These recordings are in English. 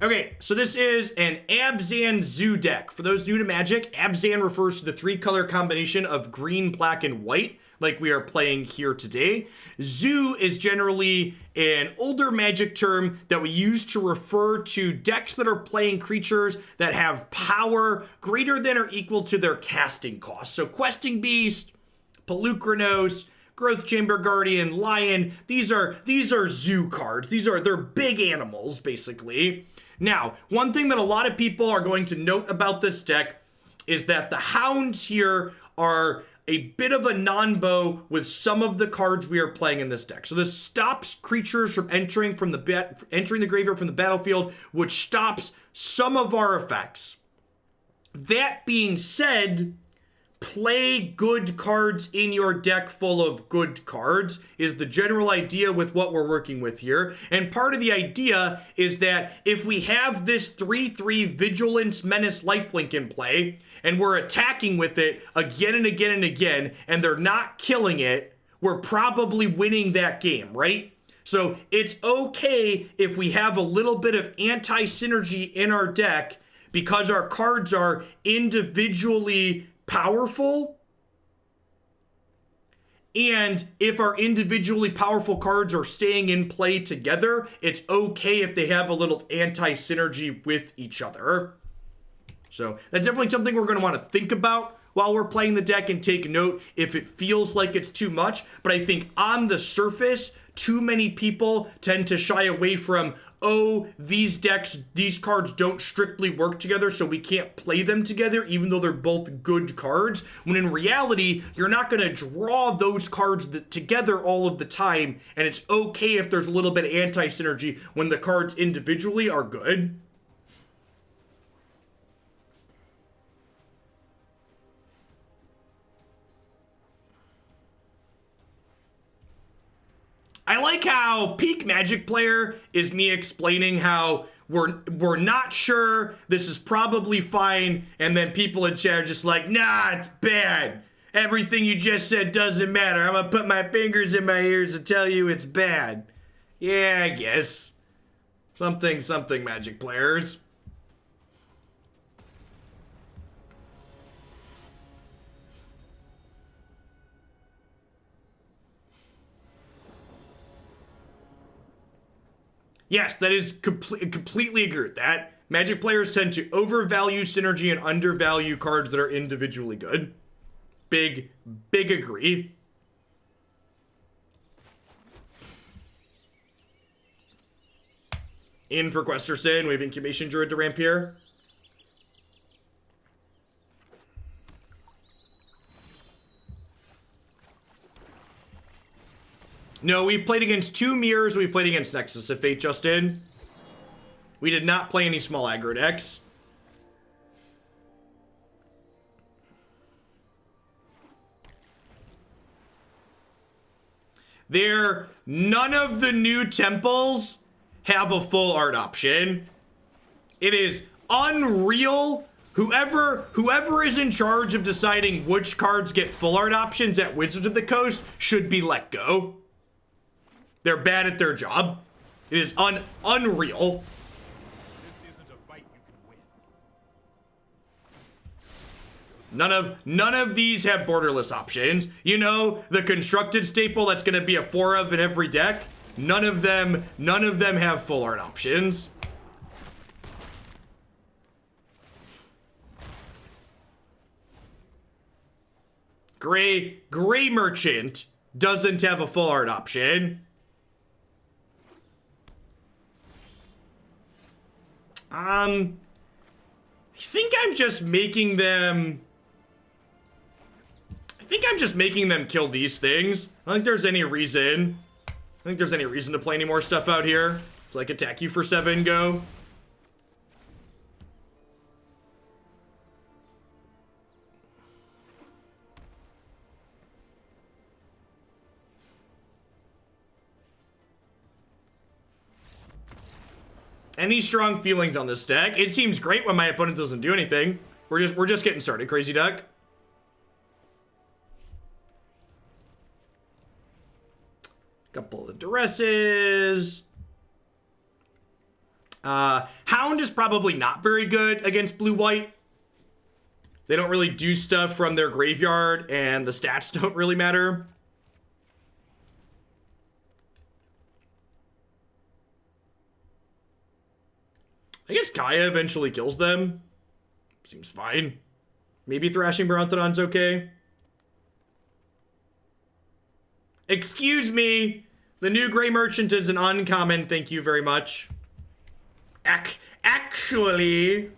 Okay, so this is an Abzan Zoo deck. For those new to Magic, Abzan refers to the 3-color combination of green, black, and white, like we are playing here today. Zoo is generally an older Magic term that we use to refer to decks that are playing creatures that have power greater than or equal to their casting cost. So Questing Beast, Polukranos, Growth Chamber Guardian, Lion, these are zoo cards. They're big animals, basically. Now, one thing that a lot of people are going to note about this deck is that the Hounds here are a bit of a non-bow with some of the cards we are playing in this deck. So this stops creatures from entering the graveyard from the battlefield, which stops some of our effects. That being said, play good cards in your deck full of good cards is the general idea with what we're working with here. And part of the idea is that if we have this 3/3 Vigilance, Menace, Lifelink in play, and we're attacking with it again and again and again, and they're not killing it, we're probably winning that game, right? So it's okay if we have a little bit of anti-synergy in our deck because our cards are individually powerful, and if our individually powerful cards are staying in play together, it's okay if they have a little anti-synergy with each other. So that's definitely something we're going to want to think about while we're playing the deck and take note if it feels like it's too much. But I think on the surface, too many people tend to shy away from, oh, these cards don't strictly work together, so we can't play them together, even though they're both good cards. When in reality, you're not going to draw those cards together all of the time, and it's okay if there's a little bit of anti-synergy when the cards individually are good. I like how Peak Magic Player is me explaining how we're not sure, this is probably fine, and then people in chat are just like, nah, it's bad. Everything you just said doesn't matter. I'm gonna put my fingers in my ears and tell you it's bad. Yeah, I guess. Something, Magic Players. Yes, that is completely agree with that. Magic players tend to overvalue synergy and undervalue cards that are individually good. Big agree. In for Questerson, we have Incubation Druid to ramp here. No, we played against 2 mirrors. We played against Nexus of Fate, Justin. We did not play any small aggro decks. None of the new temples have a full art option. It is unreal. Whoever is in charge of deciding which cards get full art options at Wizards of the Coast should be let go. They're bad at their job. It is unreal. This isn't a fight you can win. None of these have borderless options. You know, the constructed staple that's gonna be a 4 of in every deck. None of them have full art options. Gray Merchant doesn't have a full art option. I think I'm just making them kill these things. I don't think there's any reason. To play any more stuff out here. It's like attack you for 7, go. Any strong feelings on this deck? It seems great when my opponent doesn't do anything. We're just getting started, Crazy Duck. Couple of Duresses. Hound is probably not very good against blue-white. They don't really do stuff from their graveyard, and the stats don't really matter. I guess Kaya eventually kills them. Seems fine. Maybe Thrashing Brontodon's okay. Excuse me. The new Gray Merchant is an uncommon. Thank you very much. Actually...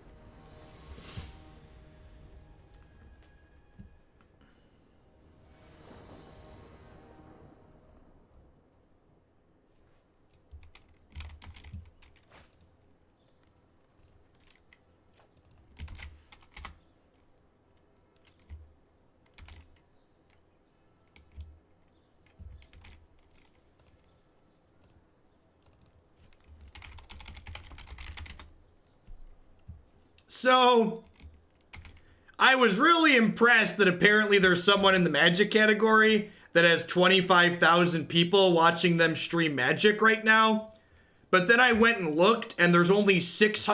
So, I was really impressed that apparently there's someone in the Magic category that has 25,000 people watching them stream Magic right now. But then I went and looked, and there's only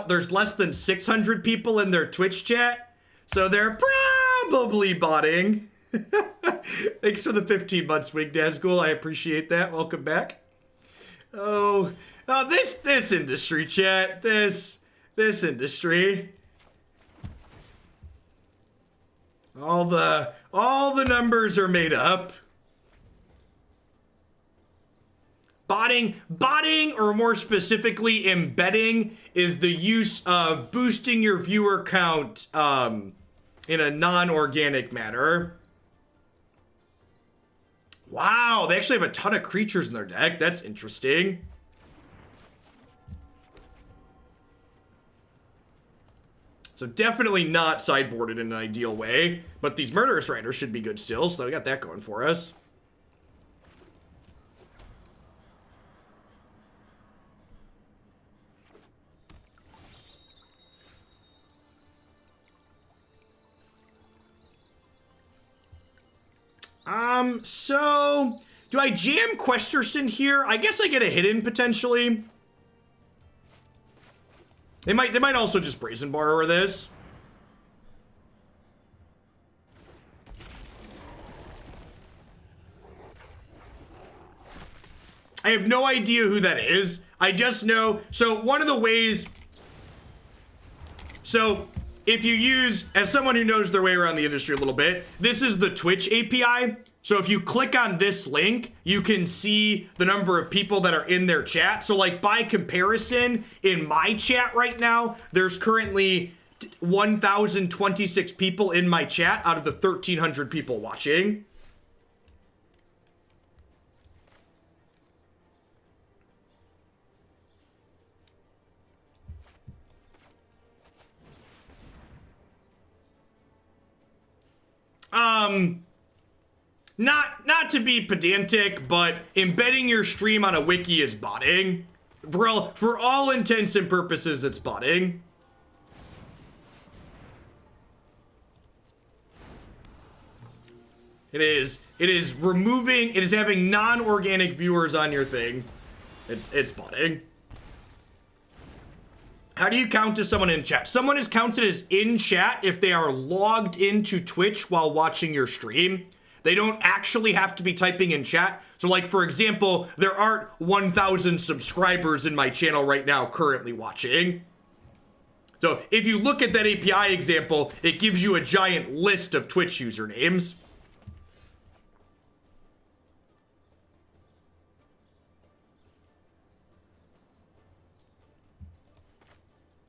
there's less than 600 people in their Twitch chat. So they're probably botting. Thanks for the 15 months, Wig Nazgul. I appreciate that. Welcome back. Oh, this industry chat. This industry. All the numbers are made up. Botting, or more specifically embedding, is the use of boosting your viewer count in a non-organic manner. Wow, they actually have a ton of creatures in their deck. That's interesting. So definitely not sideboarded in an ideal way, but these Murderous Riders should be good still, so we got that going for us. So do I jam Questerson here? I guess I get a hidden potentially. They might also just Brazen Borrower this. I have no idea who that is. I just know, so one of the ways, so if you use, as someone who knows their way around the industry a little bit, this is the Twitch API. So if you click on this link, you can see the number of people that are in their chat. So like by comparison, in my chat right now, there's currently 1,026 people in my chat out of the 1,300 people watching. Not to be pedantic, but embedding your stream on a wiki is botting. For all intents and purposes, it's botting. It is having non-organic viewers on your thing. It's botting. How do you count as someone in chat? Someone is counted as in chat if they are logged into Twitch while watching your stream. They don't actually have to be typing in chat. So like, for example, there aren't 1,000 subscribers in my channel right now currently watching. So if you look at that API example, it gives you a giant list of Twitch usernames.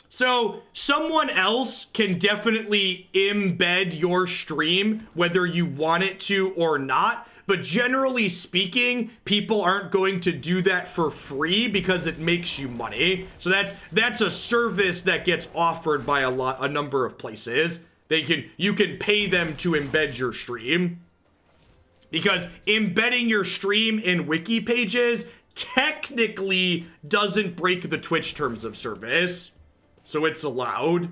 So someone else can definitely embed your stream, whether you want it to or not. But generally speaking, people aren't going to do that for free because it makes you money. So that's a service that gets offered by a number of places. You can pay them to embed your stream. Because embedding your stream in wiki pages technically doesn't break the Twitch terms of service. So it's allowed.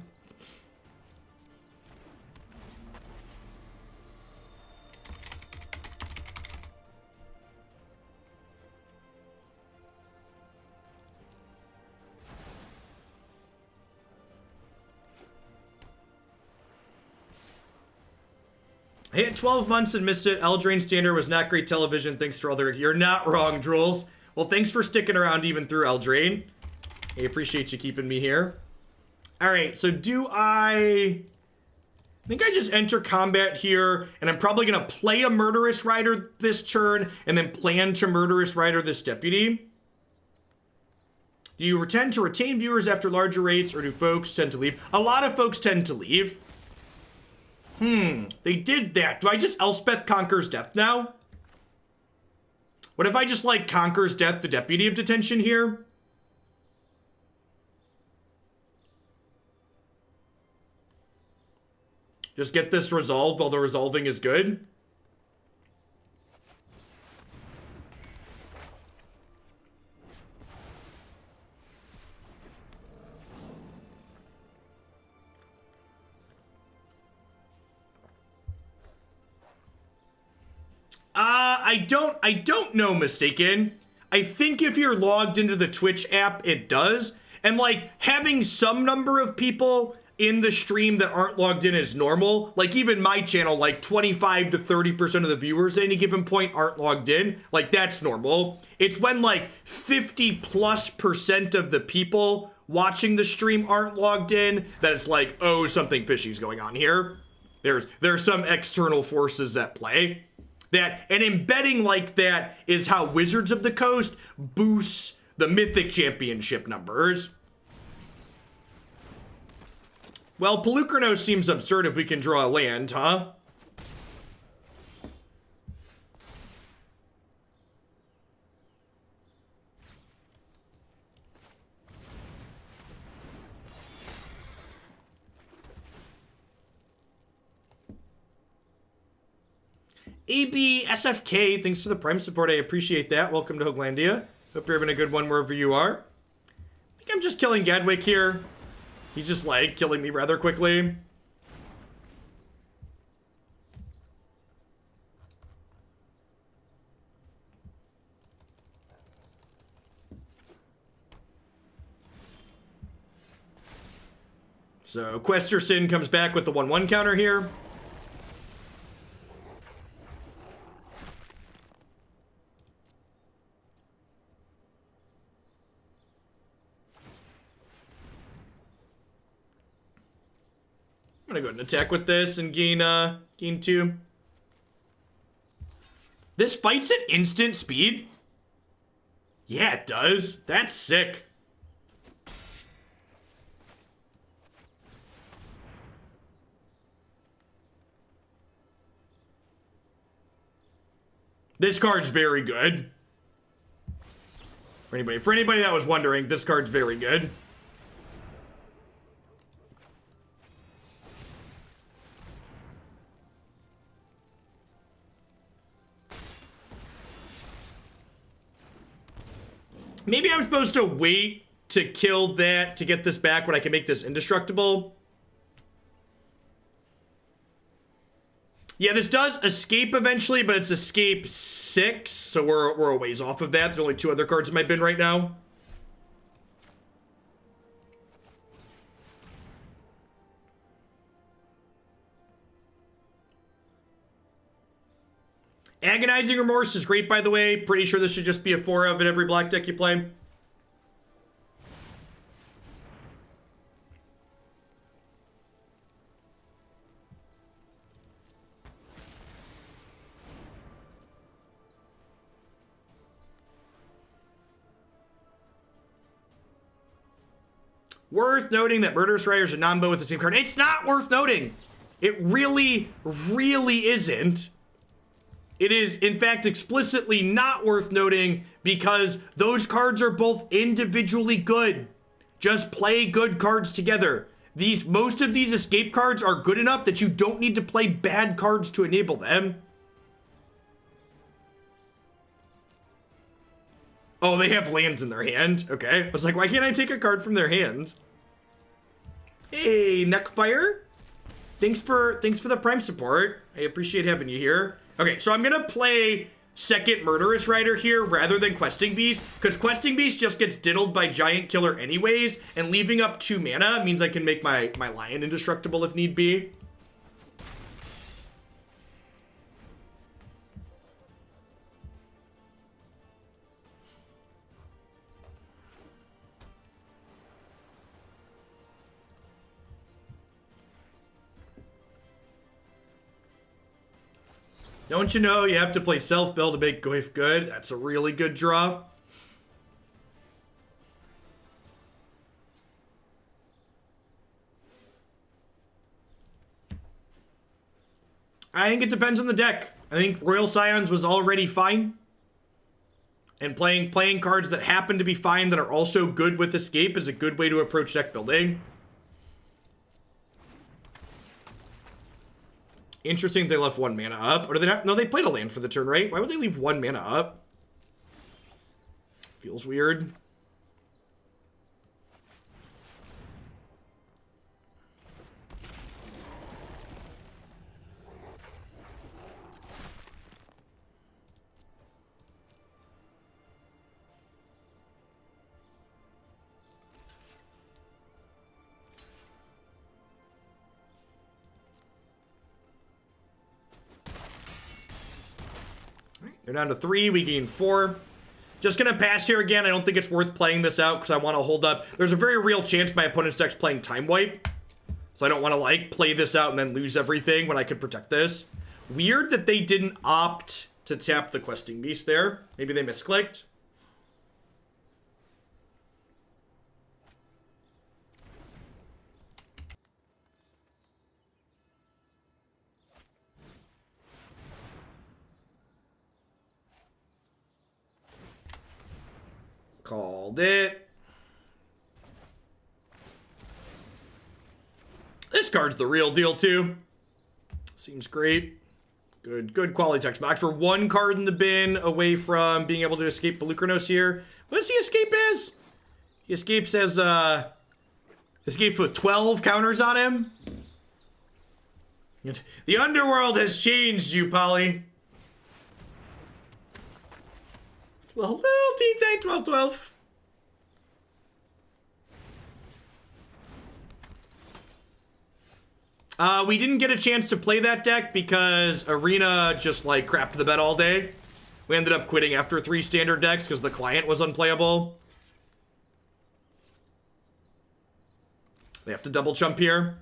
I hit 12 months and missed it. Eldraine Standard was not great television. Thanks for all the... You're not wrong, Drools. Well, thanks for sticking around even through Eldraine. I appreciate you keeping me here. All right, so do I think I just enter combat here, and I'm probably going to play a Murderous Rider this turn, and then plan to Murderous Rider this Deputy. Do you tend to retain viewers after larger rates, or do folks tend to leave? A lot of folks tend to leave. They did that. Do I just Elspeth Conquers Death now? What if I just, like, Conquers Death the Deputy of Detention here? Just get this resolved while the resolving is good? I don't know, Mistaken. I think if you're logged into the Twitch app, it does. And, like, having some number of people in the stream that aren't logged in is normal. Like, even my channel, like, 25 to 30% of the viewers at any given point aren't logged in. Like, that's normal. It's when, like, 50+% of the people watching the stream aren't logged in that it's like, oh, something fishy's going on here. There's some external forces at play. And embedding like that is how Wizards of the Coast boosts the Mythic Championship numbers. Well, Polukranos seems absurd if we can draw a land, huh? AB SFK, thanks for the Prime support. I appreciate that. Welcome to Hoaglandia. Hope you're having a good one wherever you are. I think I'm just killing Gadwick here. He's just, like, killing me rather quickly. I'm So, Questerson comes back with the 1/1 counter here. I'm gonna go ahead and attack with this and gain 2. This fights at instant speed? Yeah, it does. That's sick. This card's very good. For anybody that was wondering, this card's very good. Maybe I'm supposed to wait to kill that to get this back when I can make this indestructible. Yeah, this does escape eventually, but it's escape 6, so we're a ways off of that. There's only 2 other cards in my bin right now. Agonizing Remorse is great, by the way. Pretty sure this should just be a 4 of in every black deck you play. Worth noting that Murderous Rider is a non-bow with the same card. It's not worth noting. It really, really isn't. It is, in fact, explicitly not worth noting because those cards are both individually good. Just play good cards together. Most of these escape cards are good enough that you don't need to play bad cards to enable them. Oh, they have lands in their hand. Okay. I was like, why can't I take a card from their hand? Hey, Neckfire. Thanks for the Prime support. I appreciate having you here. Okay, so I'm gonna play second Murderous Rider here rather than Questing Beast, because Questing Beast just gets diddled by Giant Killer anyways, and leaving up 2 mana means I can make my Lion indestructible if need be. Don't you know you have to play self-build to make Goyf good? That's a really good draw. I think it depends on the deck. I think Royal Scions was already fine. And playing cards that happen to be fine that are also good with Escape is a good way to approach deck building. Interesting they left 1 mana up. Or do they not? No, they played a land for the turn, right? Why would they leave 1 mana up? Feels weird. They're down to 3. We gain 4. Just gonna pass here again. I don't think it's worth playing this out because I want to hold up. There's a very real chance my opponent's deck's playing Time Wipe. So I don't want to, like, play this out and then lose everything when I could protect this. Weird that they didn't opt to tap the Questing Beast there. Maybe they misclicked. Called it. This card's the real deal, too. Seems great. Good quality text box. For 1 card in the bin away from being able to escape Polukranos here. What does he escape as? He escapes as, escapes with 12 counters on him. The underworld has changed you, Polly. Little teen sign 12-12. We didn't get a chance to play that deck because Arena just, like, crapped the bed all day. We ended up quitting after 3 standard decks because the client was unplayable. They have to double jump here.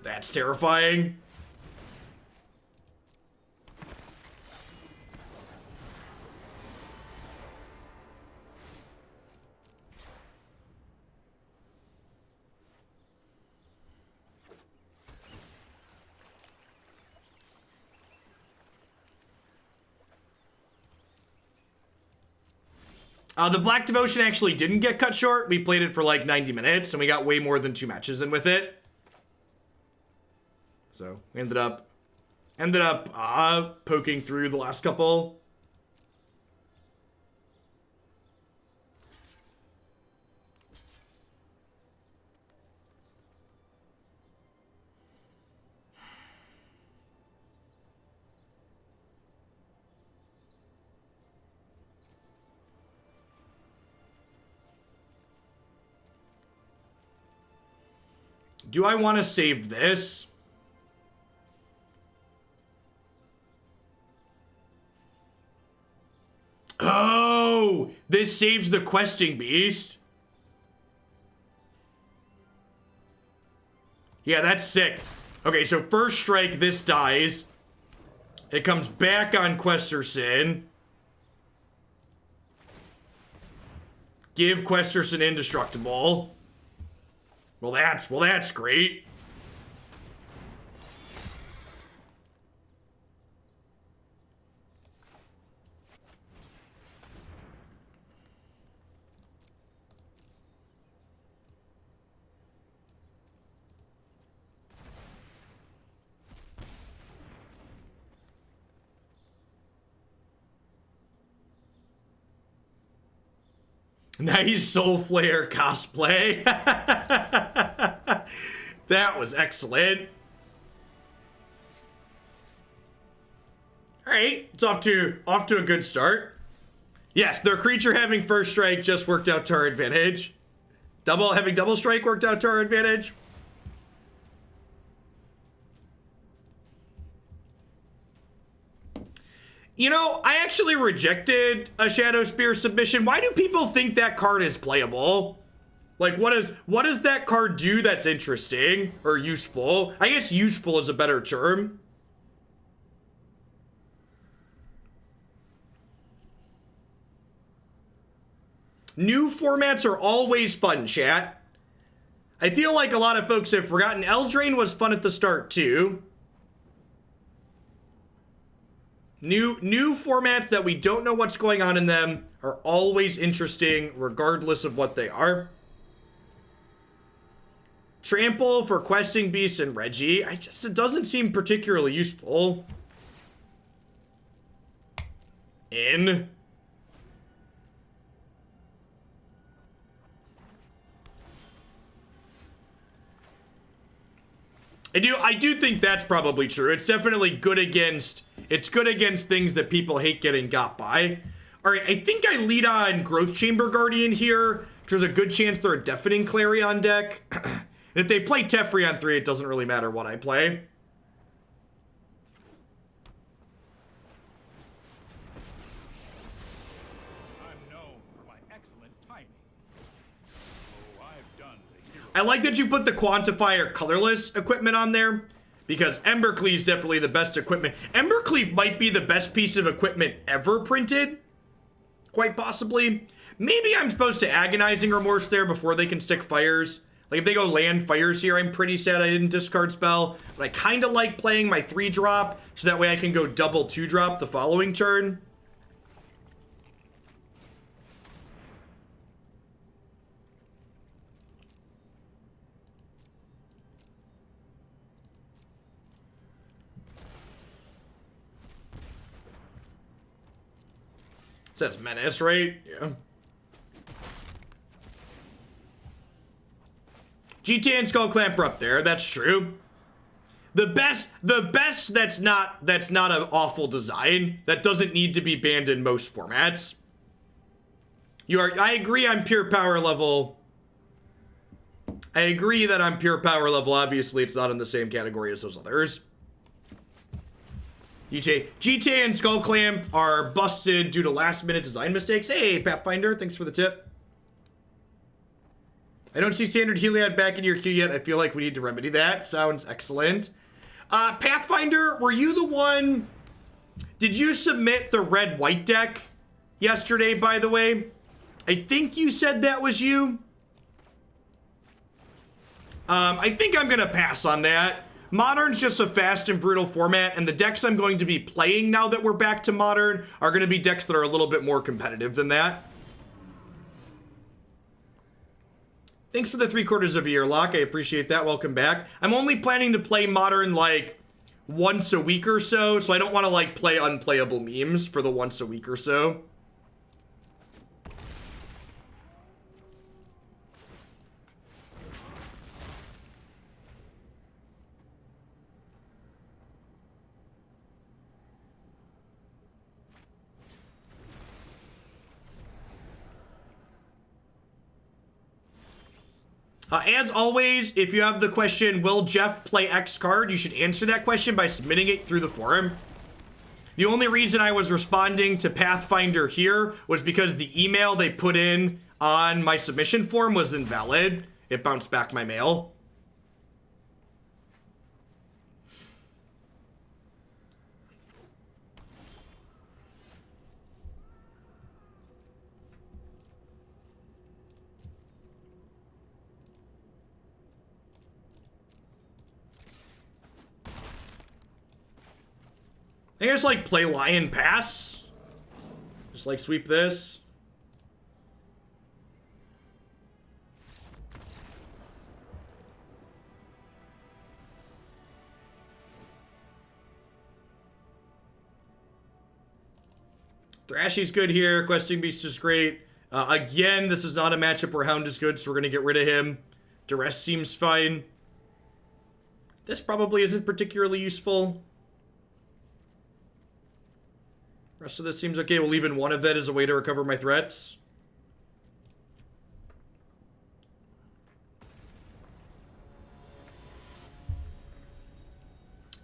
That's terrifying. The Black Devotion actually didn't get cut short. We played it for like 90 minutes, and we got way more than 2 matches in with it. So, we ended up poking through the last couple. Do I want to save this? Oh, this saves the Questing Beast. Yeah, that's sick. Okay, so first strike, this dies. It comes back on Questerson. Give Questerson indestructible. Well, that's great. Nice Soul Flare cosplay. That was excellent. All right, it's off to a good start. Yes, their creature having first strike just worked out to our advantage. Having double strike worked out to our advantage. You know, I actually rejected a Shadow Spear submission. Why do people think that card is playable? Like, what does that card do that's interesting or useful? I guess useful is a better term. New formats are always fun, chat. I feel like a lot of folks have forgotten Eldraine was fun at the start, too. New formats that we don't know what's going on in them are always interesting, regardless of what they are. Trample for Questing Beasts and Reggie. It doesn't seem particularly useful. In. I do think that's probably true. It's definitely good against things that people hate getting got by. All right, I think I lead on Growth Chamber Guardian here. There's a good chance they're a Deafening Clarion deck. And if they play Teferi on 3, it doesn't really matter what I play. I'm known for my excellent timing. Oh, I've done the hero. I like that you put the Quantifier colorless equipment on there, because Embercleave's definitely the best equipment. Embercleave might be the best piece of equipment ever printed. Quite possibly. Maybe I'm supposed to Agonizing Remorse there before they can stick fires. Like, if they go land fires here, I'm pretty sad I didn't discard spell. But I kind of like playing my 3-drop, so that way I can go double 2-drop the following turn. Says Menace, right? Yeah. GTA and Skull Clamp are up there. That's true. The best that's not an awful design. That doesn't need to be banned in most formats. I agree I'm pure power level. I agree that I'm pure power level. Obviously, it's not in the same category as those others. GTA and Skull Clamp are busted due to last-minute design mistakes. Hey, Pathfinder, thanks for the tip. I don't see Standard Heliod back in your queue yet. I feel like we need to remedy that. Sounds excellent. Pathfinder, were you the one... Did you submit the red-white deck yesterday, by the way? I think you said that was you. I think I'm going to pass on that. Modern's just a fast and brutal format, and the decks I'm going to be playing now that we're back to Modern are going to be decks that are a little bit more competitive than that. Thanks for the 3/4 of a year, Locke. I appreciate that. Welcome back. I'm only planning to play Modern, like, once a week or so I don't want to, like, play unplayable memes for the once a week or so. As always, if you have the question, will Jeff play X card? You should answer that question by submitting it through the forum. The only reason I was responding to Pathfinder here was because the email they put in on my submission form was invalid. It bounced back my mail. I guess, like, play Lion Pass. Just, like, sweep this. Thrashy's good here. Questing Beast is great. Again, this is not a matchup where Hound is good, so we're going to get rid of him. Duress seems fine. This probably isn't particularly useful. Rest of this seems okay. We'll leave in one of that as a way to recover my threats.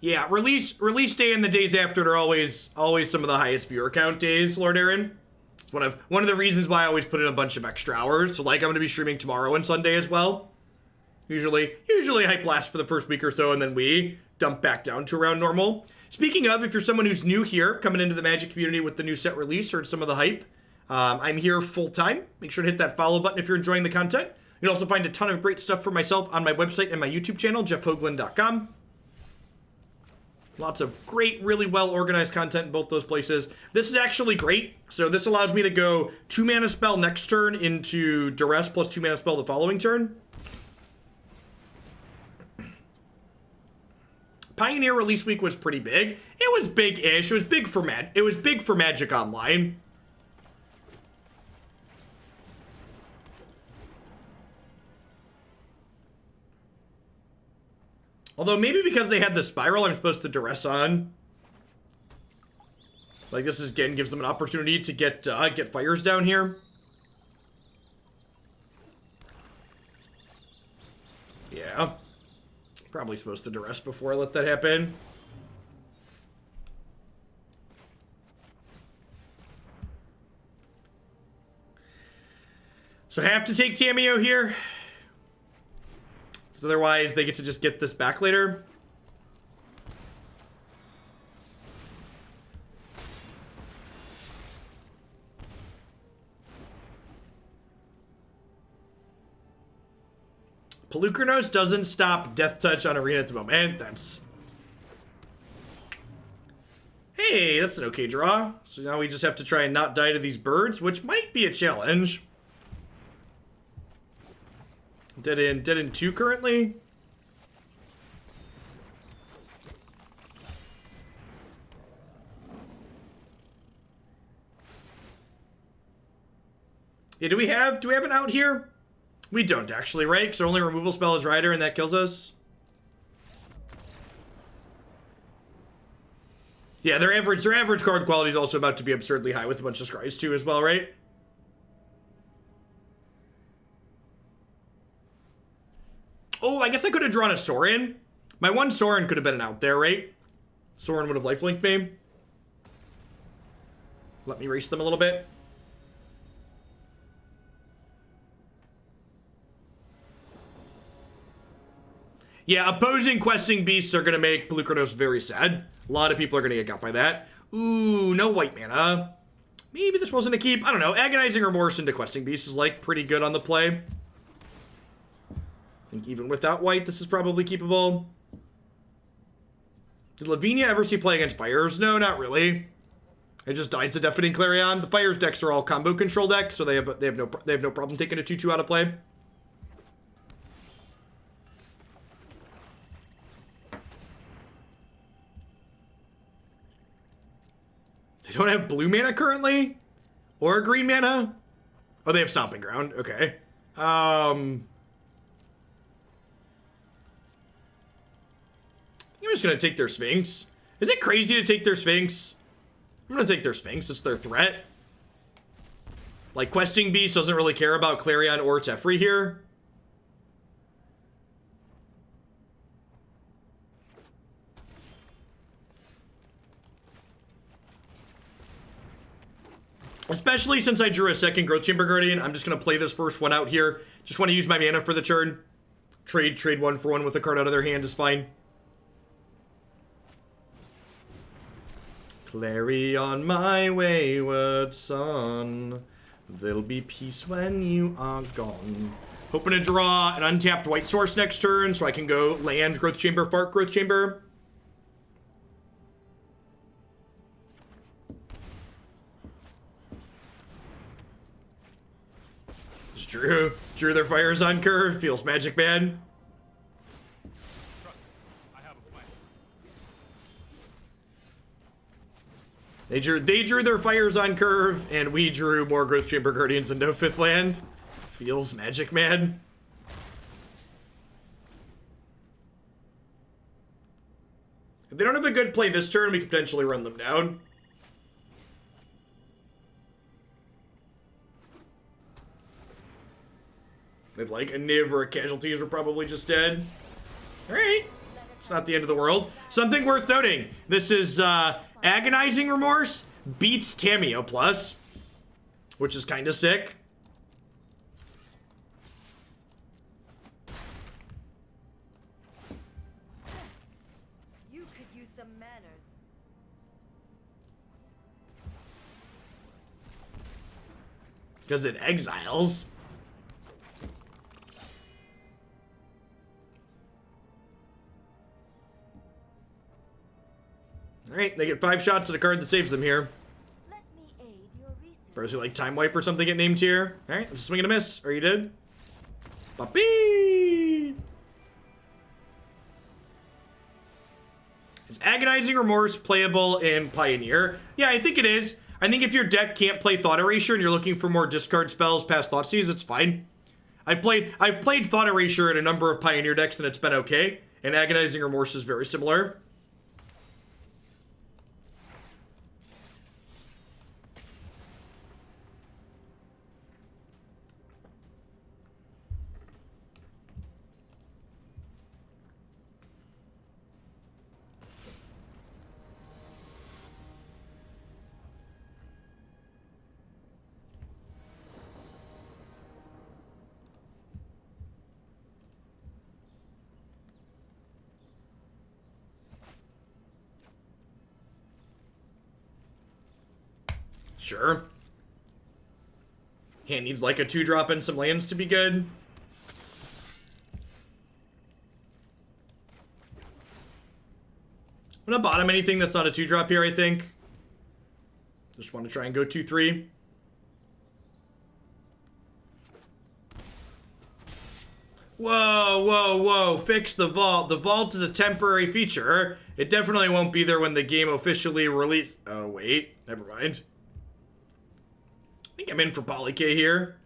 Yeah, release day and the days after are always some of the highest viewer count days, Lord Aaron. It's one of the reasons why I always put in a bunch of extra hours. So like I'm gonna be streaming tomorrow and Sunday as well. Usually hype blast for the first week or so, and then we dump back down to around normal. Speaking of, if you're someone who's new here, coming into the Magic community with the new set release, heard some of the hype, I'm here full time. Make sure to hit that follow button if you're enjoying the content. You can also find a ton of great stuff for myself on my website and my YouTube channel, jeffhoagland.com. Lots of great, really well-organized content in both those places. This is actually great. So this allows me to go 2-mana spell next turn into Duress plus 2-mana spell the following turn. Pioneer release week was pretty big. It was big-ish. It was big for Magic Online. Although maybe because they had the spiral, I'm supposed to Duress on. Like this is again gives them an opportunity to get fires down here. Yeah. Probably supposed to Duress before I let that happen. So have to take Tamiyo here. Because otherwise they get to just get this back later. Polukranos doesn't stop Death Touch on Arena at the moment. That's... Hey, that's an okay draw. So now we just have to try and not die to these birds, which might be a challenge. Dead in 2 currently. Yeah, do we have an out here? We don't actually, right? Because our only removal spell is Rider, and that kills us. Yeah, their average card quality is also about to be absurdly high with a bunch of scries too as well, right? Oh, I guess I could have drawn a Sorin. My one Sorin could have been an out there, right? Sorin would have lifelinked me. Let me race them a little bit. Yeah, opposing questing beasts are going to make Polukranos very sad. A lot of people are going to get got by that. Ooh, no white mana. Maybe this wasn't a keep. I don't know. Agonizing Remorse into questing beasts is like pretty good on the play. I think even without white, this is probably keepable. Did Lavinia ever see play against fires? No, not really. It just dies to Deafening Clarion. The fires decks are all combo control decks, so they have no problem taking a 2/2 out of play. They don't have blue mana currently? Or green mana? Oh, they have Stomping Ground. Okay. I'm just gonna take their Sphinx. Is it crazy to take their Sphinx? I'm gonna take their Sphinx. It's their threat. Like, Questing Beast doesn't really care about Clarion or Teferi here. Especially since I drew a second Growth Chamber Guardian, I'm just going to play this first one out here. Just want to use my mana for the turn. Trade 1 for 1 with a card out of their hand is fine. Clarion, my wayward son. There'll be peace when you are gone. Hoping to draw an untapped white source next turn so I can go land, Growth Chamber, Fart, Growth Chamber. Drew their fires on curve. Feels magic bad. I have a plan. They drew their fires on curve, and we drew more Growth Chamber Guardians than no 5th land. Feels magic mad. If they don't have a good play this turn, we could potentially run them down. If like a Niv or a Casualties were probably just dead. Alright. It's not the end of the world. Something worth noting. This is Agonizing Remorse beats Tamiyo Plus, which is kind of sick. You could use some manners. Because it exiles. Alright, they get 5 shots at a card that saves them here. Let me aid your research. Probably like Time Wipe or something get named here. Alright, it's a swing and a miss. Are you dead? Papi! Is Agonizing Remorse playable in Pioneer? Yeah, I think it is. I think if your deck can't play Thought Erasure and you're looking for more discard spells past Thoughtseize, it's fine. I've played Thought Erasure in a number of Pioneer decks and it's been okay. And Agonizing Remorse is very similar. Sure. Hand needs like a 2-drop and some lands to be good. I'm gonna bottom anything that's not a 2-drop here, I think. Just want to try and go 2-3. Whoa, whoa, whoa. Fix the vault. The vault is a temporary feature. It definitely won't be there when the game officially releases. Oh, wait. Never mind. I think I'm in for Polyk here.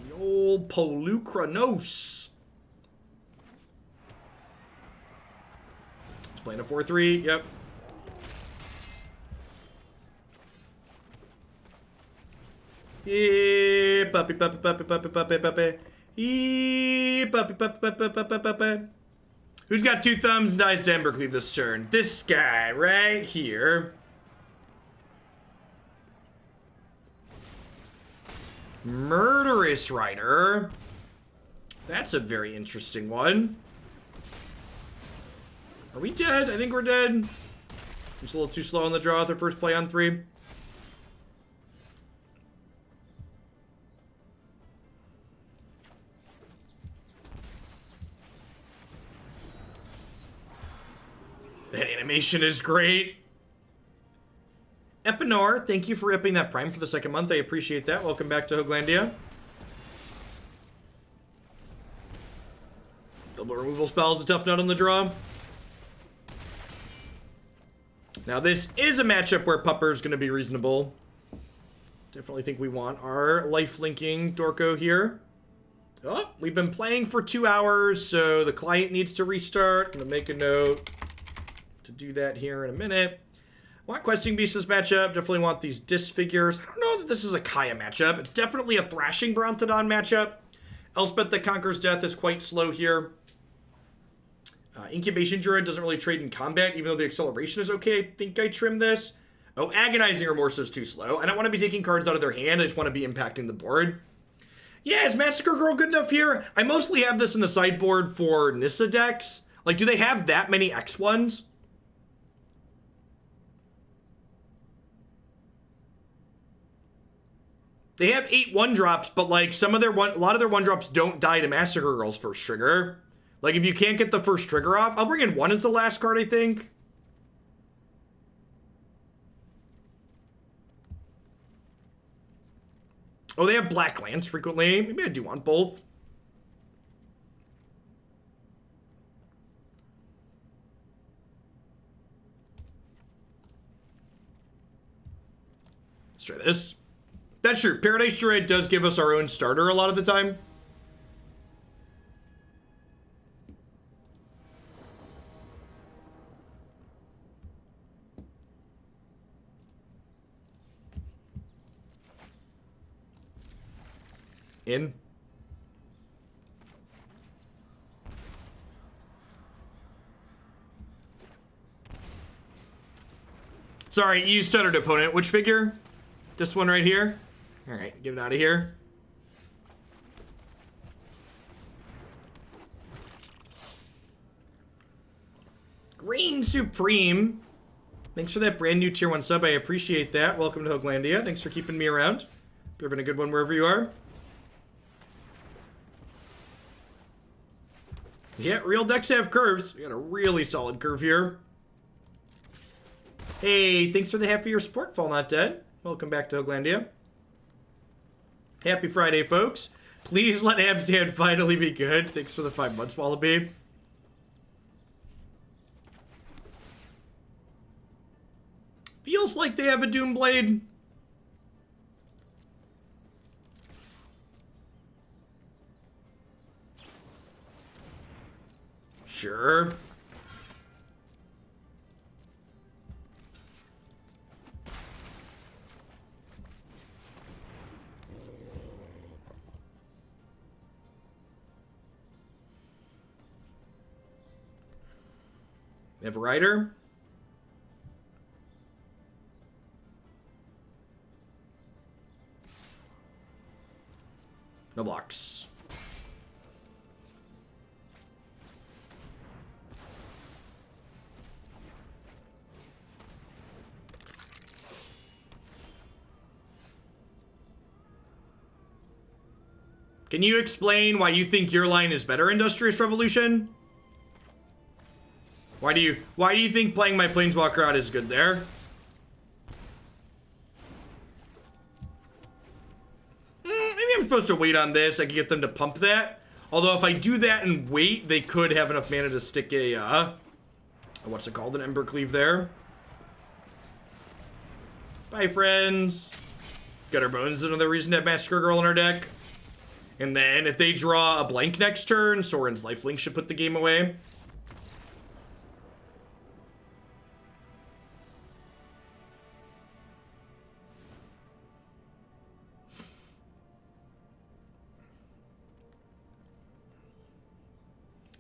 The old Polukranos. It's playing a 4-3. Yep. Yeah, puppy, puppy, puppy, puppy, puppy, puppy. Yeah, puppy, puppy, puppy, puppy, puppy. Who's got 2 thumbs and dies to Embercleave this turn? This guy right here. Murderous Rider. That's a very interesting one. Are we dead? I think we're dead. Just a little too slow on the draw with our first play on 3. That animation is great. Epinor, thank you for ripping that Prime for the 2nd month. I appreciate that. Welcome back to Hoaglandia. Double removal spell is a tough nut on the draw. Now this is a matchup where Pupper is going to be reasonable. Definitely think we want our life-linking Dorko here. Oh, we've been playing for 2 hours, so the client needs to restart. I'm going to make a note to do that here in a minute. Want Questing Beast this matchup. Definitely want these Disfigures. I don't know that this is a Kaya matchup. It's definitely a Thrashing Brontodon matchup. Elspeth that Conquers Death is quite slow here. Incubation Druid doesn't really trade in combat, even though the acceleration is okay. I think I trim this. Oh, Agonizing Remorse is too slow. I don't want to be taking cards out of their hand. I just want to be impacting the board. Yeah, is Massacre Girl good enough here? I mostly have this in the sideboard for Nissa decks. Like, do they have that many X1s? They have 8 1-drops, but like a lot of their 1-drops don't die to Massacre Girl's first trigger. Like if you can't get the first trigger off, I'll bring in 1 as the last card, I think. Oh, they have black lands frequently. Maybe I do want both. Let's try this. That's true. Paradise Druid does give us our own starter a lot of the time. In. Sorry, you stuttered, opponent. Which figure? This one right here? Alright, get it out of here. Green Supreme. Thanks for that brand new tier 1 sub. I appreciate that. Welcome to Hoaglandia. Thanks for keeping me around. Hope you're having a good one wherever you are. Yeah, real decks have curves. We got a really solid curve here. Hey, thanks for the half of your support, Fall Not Dead. Welcome back to Hoaglandia. Happy Friday, folks. Please let Abzan finally be good. Thanks for the 5 months, Wallaby. Feels like they have a Doomblade. Sure. They have a Rider. No blocks. Can you explain why you think your line is better, Industrious Revolution? Why do you think playing my Planeswalker out is good there? Maybe I'm supposed to wait on this. I could get them to pump that. Although if I do that and wait, they could have enough mana to stick a, what's it called? An Embercleave there. Bye, friends. Gutterbones is another reason to have Massacre Girl in our deck. And then if they draw a blank next turn, Sorin's Lifelink should put the game away.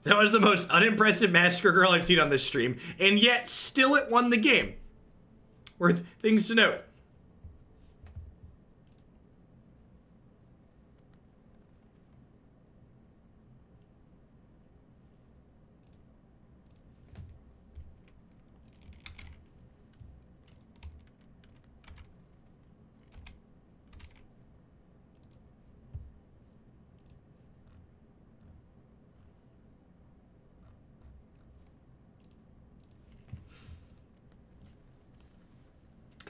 That was the most unimpressive Massacre Girl I've seen on this stream, and yet still it won the game. Worth things to note.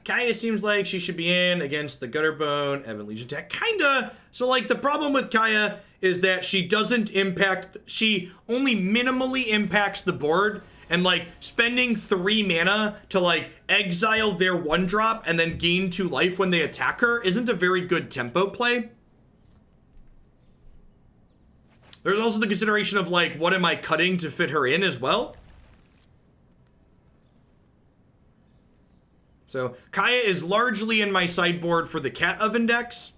Kaya seems like she should be in against the Gutterbone Evan Legion deck. Kinda. So, like, the problem with Kaya is that she doesn't impact... She only minimally impacts the board. And, like, spending 3 mana to, like, exile their 1-drop and then gain 2 life when they attack her isn't a very good tempo play. There's also the consideration of, like, what am I cutting to fit her in as well? So, Kaya is largely in my sideboard for the Cat Oven decks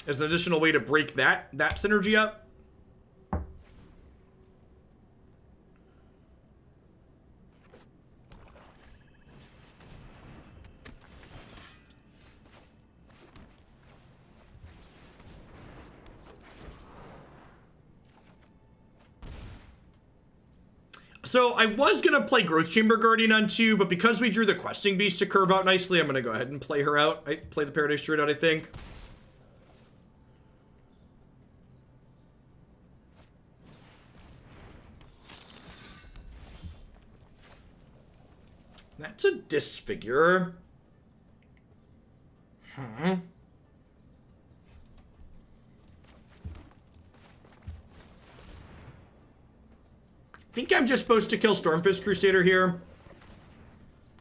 as an additional way to break that synergy up. So I was going to play Growth Chamber Guardian on 2, but because we drew the Questing Beast to curve out nicely, I'm going to go ahead and play her out. I play the Paradise Druid out, I think. That's a Disfigure. Huh. I think I'm just supposed to kill Stormfist Crusader here.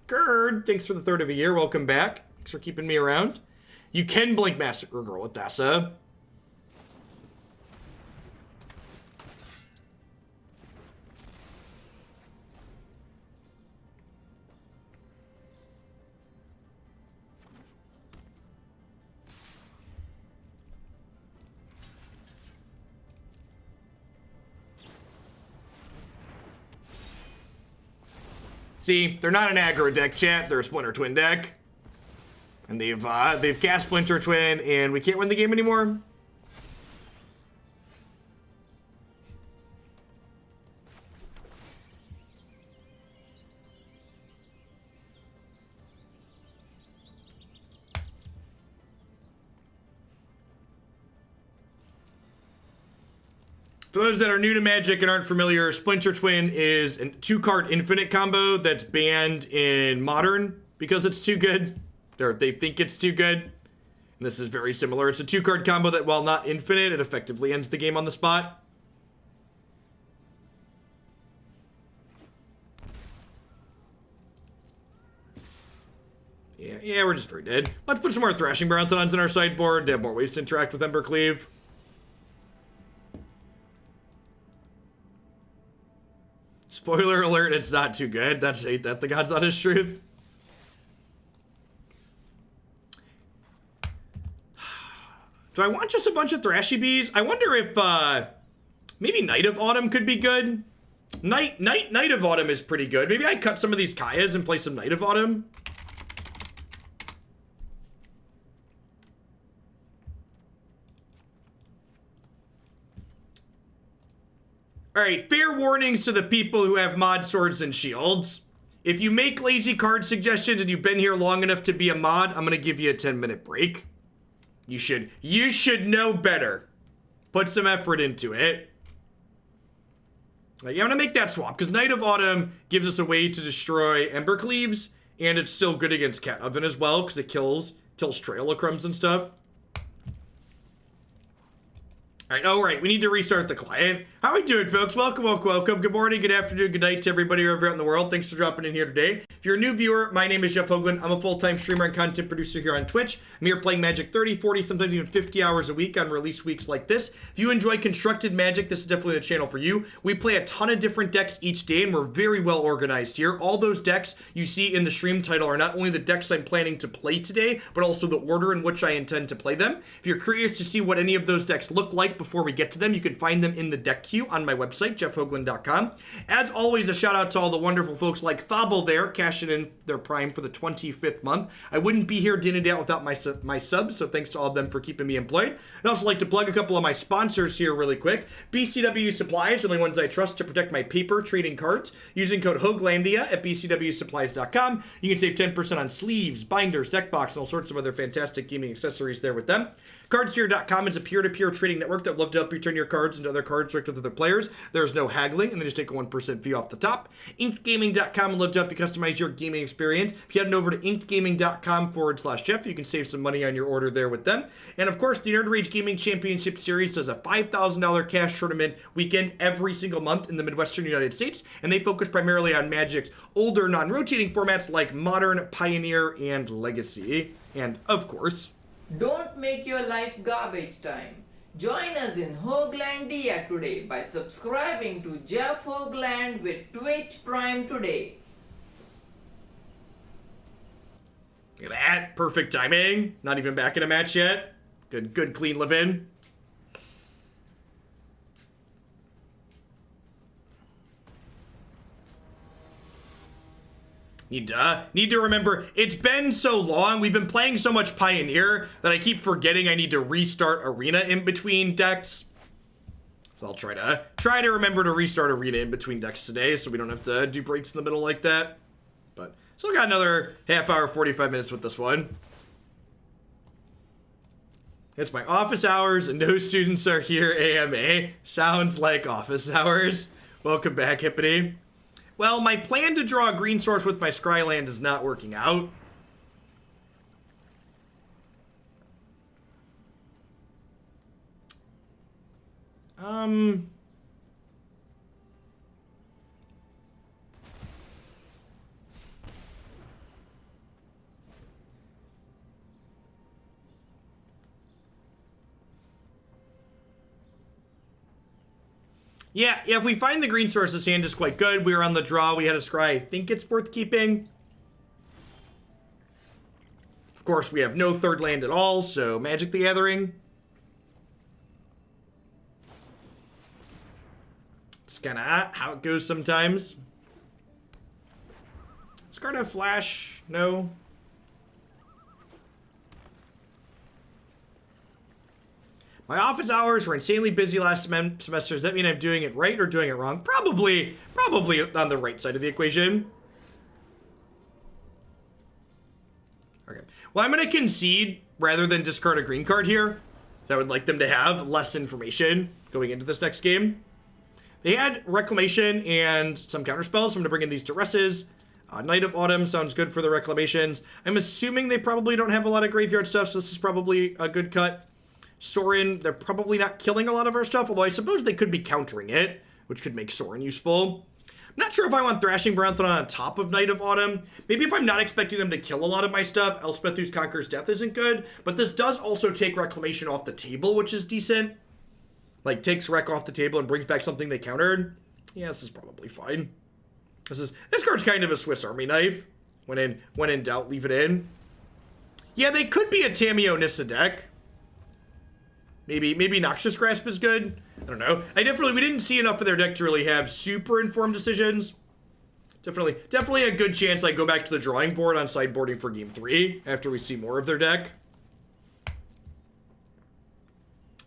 Gerd, thanks for the 3rd of a year. Welcome back. Thanks for keeping me around. You can blink Massacre Girl with Thassa. See, they're not an aggro deck, chat. They're a Splinter Twin deck. And they've cast Splinter Twin, and we can't win the game anymore. For those that are new to Magic and aren't familiar, Splinter Twin is a 2-card infinite combo that's banned in Modern because it's too good. Or they think it's too good. And this is very similar. It's a 2-card combo that, while not infinite, it effectively ends the game on the spot. Yeah, we're just very dead. Let's put some more Thrashing Brontodons in our sideboard to have more ways to interact with Embercleave. Spoiler alert, it's not too good. That's Ain't That the God's Honest Truth. Do I want just a bunch of Thrashy Bees? I wonder if, maybe Night of Autumn could be good. Night of Autumn is pretty good. Maybe I cut some of these Kayas and play some Night of Autumn. Alright, fair warnings to the people who have mod swords and shields. If you make lazy card suggestions and you've been here long enough to be a mod, I'm gonna give you a 10-minute break. You should know better. Put some effort into it. Yeah, I'm gonna make that swap, because Night of Autumn gives us a way to destroy Embercleaves, and it's still good against Cat Oven as well, because it kills Trail of Crumbs and stuff. Alright, we need to restart the client. How are we doing, folks? Welcome. Good morning, good afternoon, good night to everybody over out in the world. Thanks for dropping in here today. If you're a new viewer, my name is Jeff Hoagland. I'm a full-time streamer and content producer here on Twitch. I'm here playing Magic 30, 40, sometimes even 50 hours a week on release weeks like this. If you enjoy constructed Magic, this is definitely the channel for you. We play a ton of different decks each day, and we're very well organized here. All those decks you see in the stream title are not only the decks I'm planning to play today, but also the order in which I intend to play them. If you're curious to see what any of those decks look like before we get to them, you can find them in the deck queue on my website, jeffhoagland.com. As always, a shout out to all the wonderful folks like Thobble there, cashing in their Prime for the 25th month. I wouldn't be here day to day without my subs, so thanks to all of them for keeping me employed. I'd also like to plug a couple of my sponsors here really quick. BCW Supplies, the only ones I trust to protect my paper trading cards. Using code HOAGLANDIA at bcwsupplies.com, you can save 10% on sleeves, binders, deck box, and all sorts of other fantastic gaming accessories there with them. Cardsphere.com is a peer-to-peer trading network that would love to help you turn your cards into other cards direct with other players. There's no haggling, and they just take a 1% fee off the top. InkedGaming.com would love to help you customize your gaming experience. If you head over to InkedGaming.com/Jeff, you can save some money on your order there with them. And of course, the Nerd Rage Gaming Championship Series does a $5,000 cash tournament weekend every single month in the Midwestern United States, and they focus primarily on Magic's older non-rotating formats like Modern, Pioneer, and Legacy. And of course, don't make your life garbage time. Join us in Hoaglandia today by subscribing to Jeff Hoagland with Twitch Prime today. Look at that. Perfect timing. Not even back in a match yet. Good clean live-in. Need to remember, it's been so long, we've been playing so much Pioneer that I keep forgetting I need to restart Arena in between decks. So I'll try to remember to restart Arena in between decks today so we don't have to do breaks in the middle like that. But still got another half hour, 45 minutes with this one. It's my office hours and no students are here AMA. Sounds like office hours. Welcome back, Hippity. Well, my plan to draw a green source with my Scryland is not working out. Yeah, if we find the green source, this hand is quite good. We were on the draw. We had a scry. I think it's worth keeping. Of course, we have no third land at all, so Magic the Gathering. It's kind of how it goes sometimes. card have flash? No. My office hours were insanely busy last semester. Does that mean I'm doing it right or doing it wrong? Probably on the right side of the equation. Okay. Well, I'm going to concede rather than discard a green card here. So I would like them to have less information going into this next game. They had Reclamation and some counterspells, so I'm going to bring in these Duresses. Night of Autumn sounds good for the Reclamations. I'm assuming they probably don't have a lot of graveyard stuff, so this is probably a good cut. Sorin, they're probably not killing a lot of our stuff, although I suppose they could be countering it, which could make Sorin useful. I'm not sure if I want Thrashing Brontodon on top of Night of Autumn. Maybe if I'm not expecting them to kill a lot of my stuff, Elspeth who Conquers Death isn't good, but this does also take Reclamation off the table, which is decent. Like, takes Rec off the table and brings back something they countered. Yeah, this is probably fine. This card's kind of a Swiss Army knife. When in doubt, leave it in. Yeah, they could be a Tamiyo Nissa deck. Maybe Noxious Grasp is good. I don't know. We didn't see enough of their deck to really have super informed decisions. Definitely a good chance I go back to the drawing board on sideboarding for game 3 after we see more of their deck.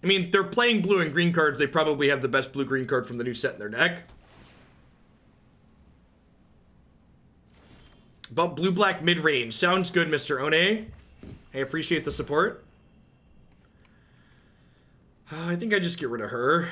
I mean, they're playing blue and green cards. They probably have the best blue-green card from the new set in their deck. Bump blue-black mid-range. Sounds good, Mr. One. I appreciate the support. I think I just get rid of her.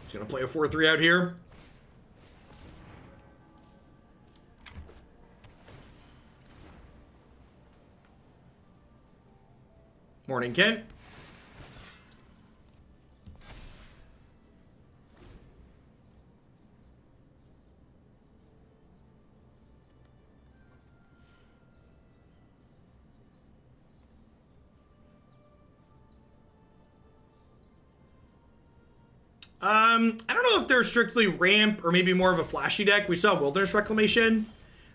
Just gonna play a 4-3 out here. Morning, Kent. I don't know if they're strictly ramp or maybe more of a flashy deck. We saw Wilderness Reclamation.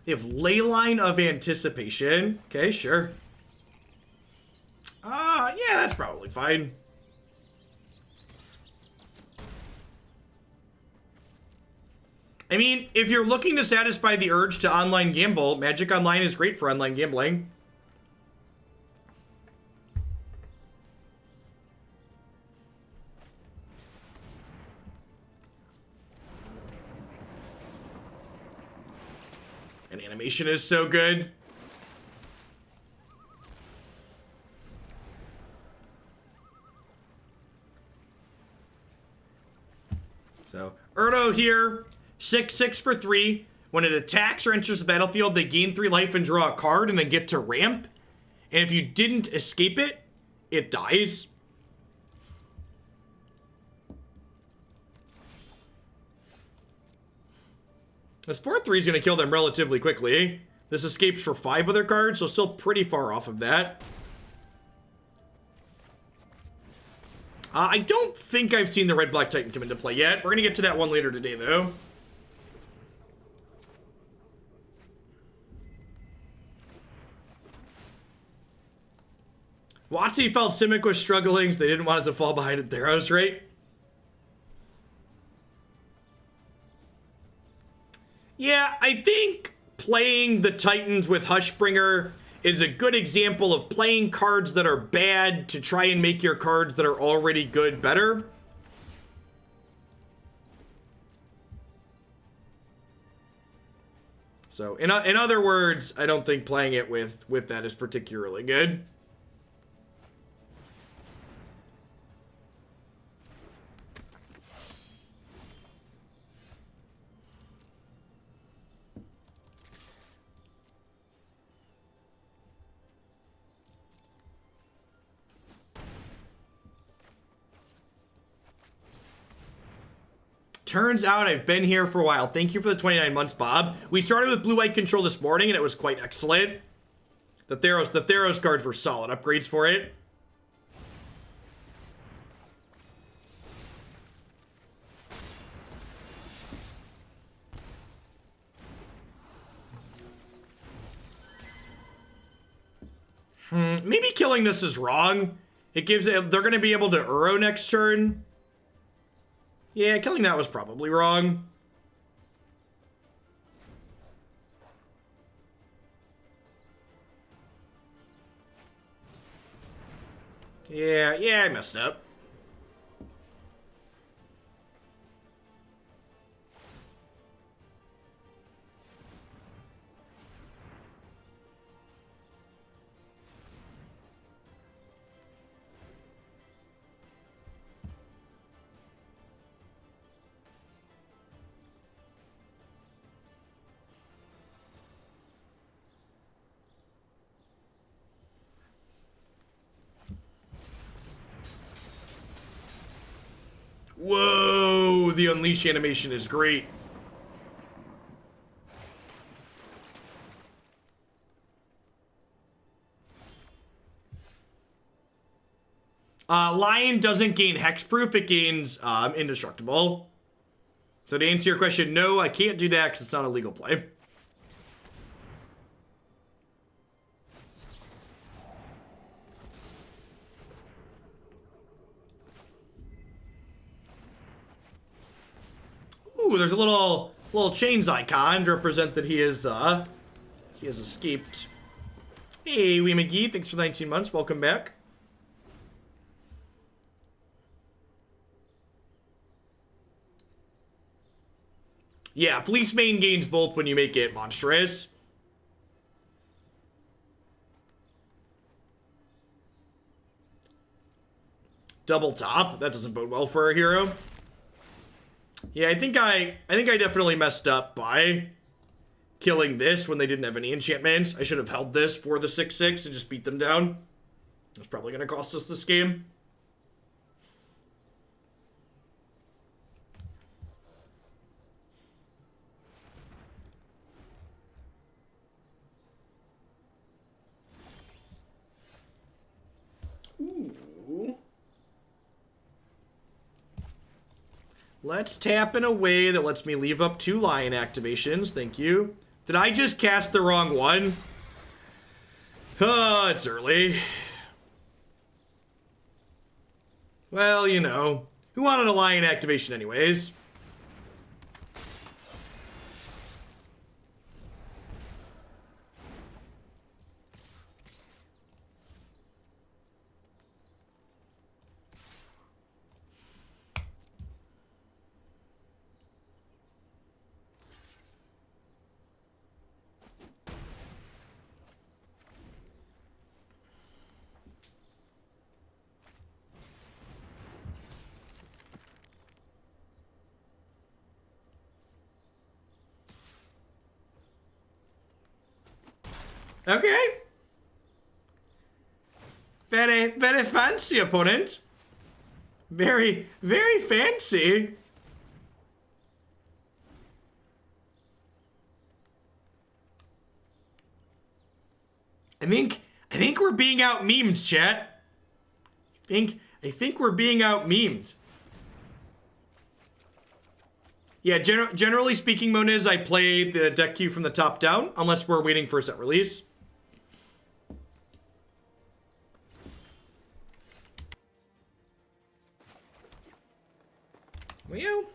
They have Leyline of Anticipation. Okay, sure. Yeah, that's probably fine. I mean, if you're looking to satisfy the urge to online gamble, Magic Online is great for online gambling. And animation is so good. So, Erdo here, 6/6 for 3. When it attacks or enters the battlefield, they gain 3 life and draw a card and then get to ramp. And if you didn't escape it, it dies. This 4/3 is going to kill them relatively quickly. This escapes for 5 other cards, so still pretty far off of that. I don't think I've seen the Red-Black Titan come into play yet. We're going to get to that one later today, though. WotC felt Simic was struggling, so they didn't want it to fall behind Athreos, right? Yeah, I think playing the Titans with Hushbringer is a good example of playing cards that are bad to try and make your cards that are already good better. So, in other words, I don't think playing it with that is particularly good. Turns out I've been here for a while. Thank you for the 29 months, Bob. We started with blue-white control this morning, and it was quite excellent. The Athreos cards were solid upgrades for it. Maybe killing this is wrong. It gives it, they're going to be able to Uro next turn. Yeah, killing that was probably wrong. Yeah, I messed up. Whoa, the Unleash animation is great. Lion doesn't gain hexproof, it gains indestructible. So to answer your question, no, I can't do that because it's not a legal play. Ooh, there's a little chains icon to represent that he has escaped. Hey, Wee McGee, thanks for 19 months. Welcome back. Yeah, Fleece Mane gains both when you make it monstrous. Double top. That doesn't bode well for our hero. Yeah, I think I definitely messed up by killing this when they didn't have any enchantments. I should have held this for the 6/6 and just beat them down. That's probably going to cost us this game. Ooh. Let's tap in a way that lets me leave up 2 Lion activations. Thank you. Did I just cast the wrong one? Oh, it's early. Well, you know. Who wanted a Lion activation anyways? Okay. Very fancy, opponent. Very fancy. I think we're being out memed, chat. I think we're being out memed. Yeah, generally speaking, Moniz, I play the deck queue from the top down, unless we're waiting for a set release. Well.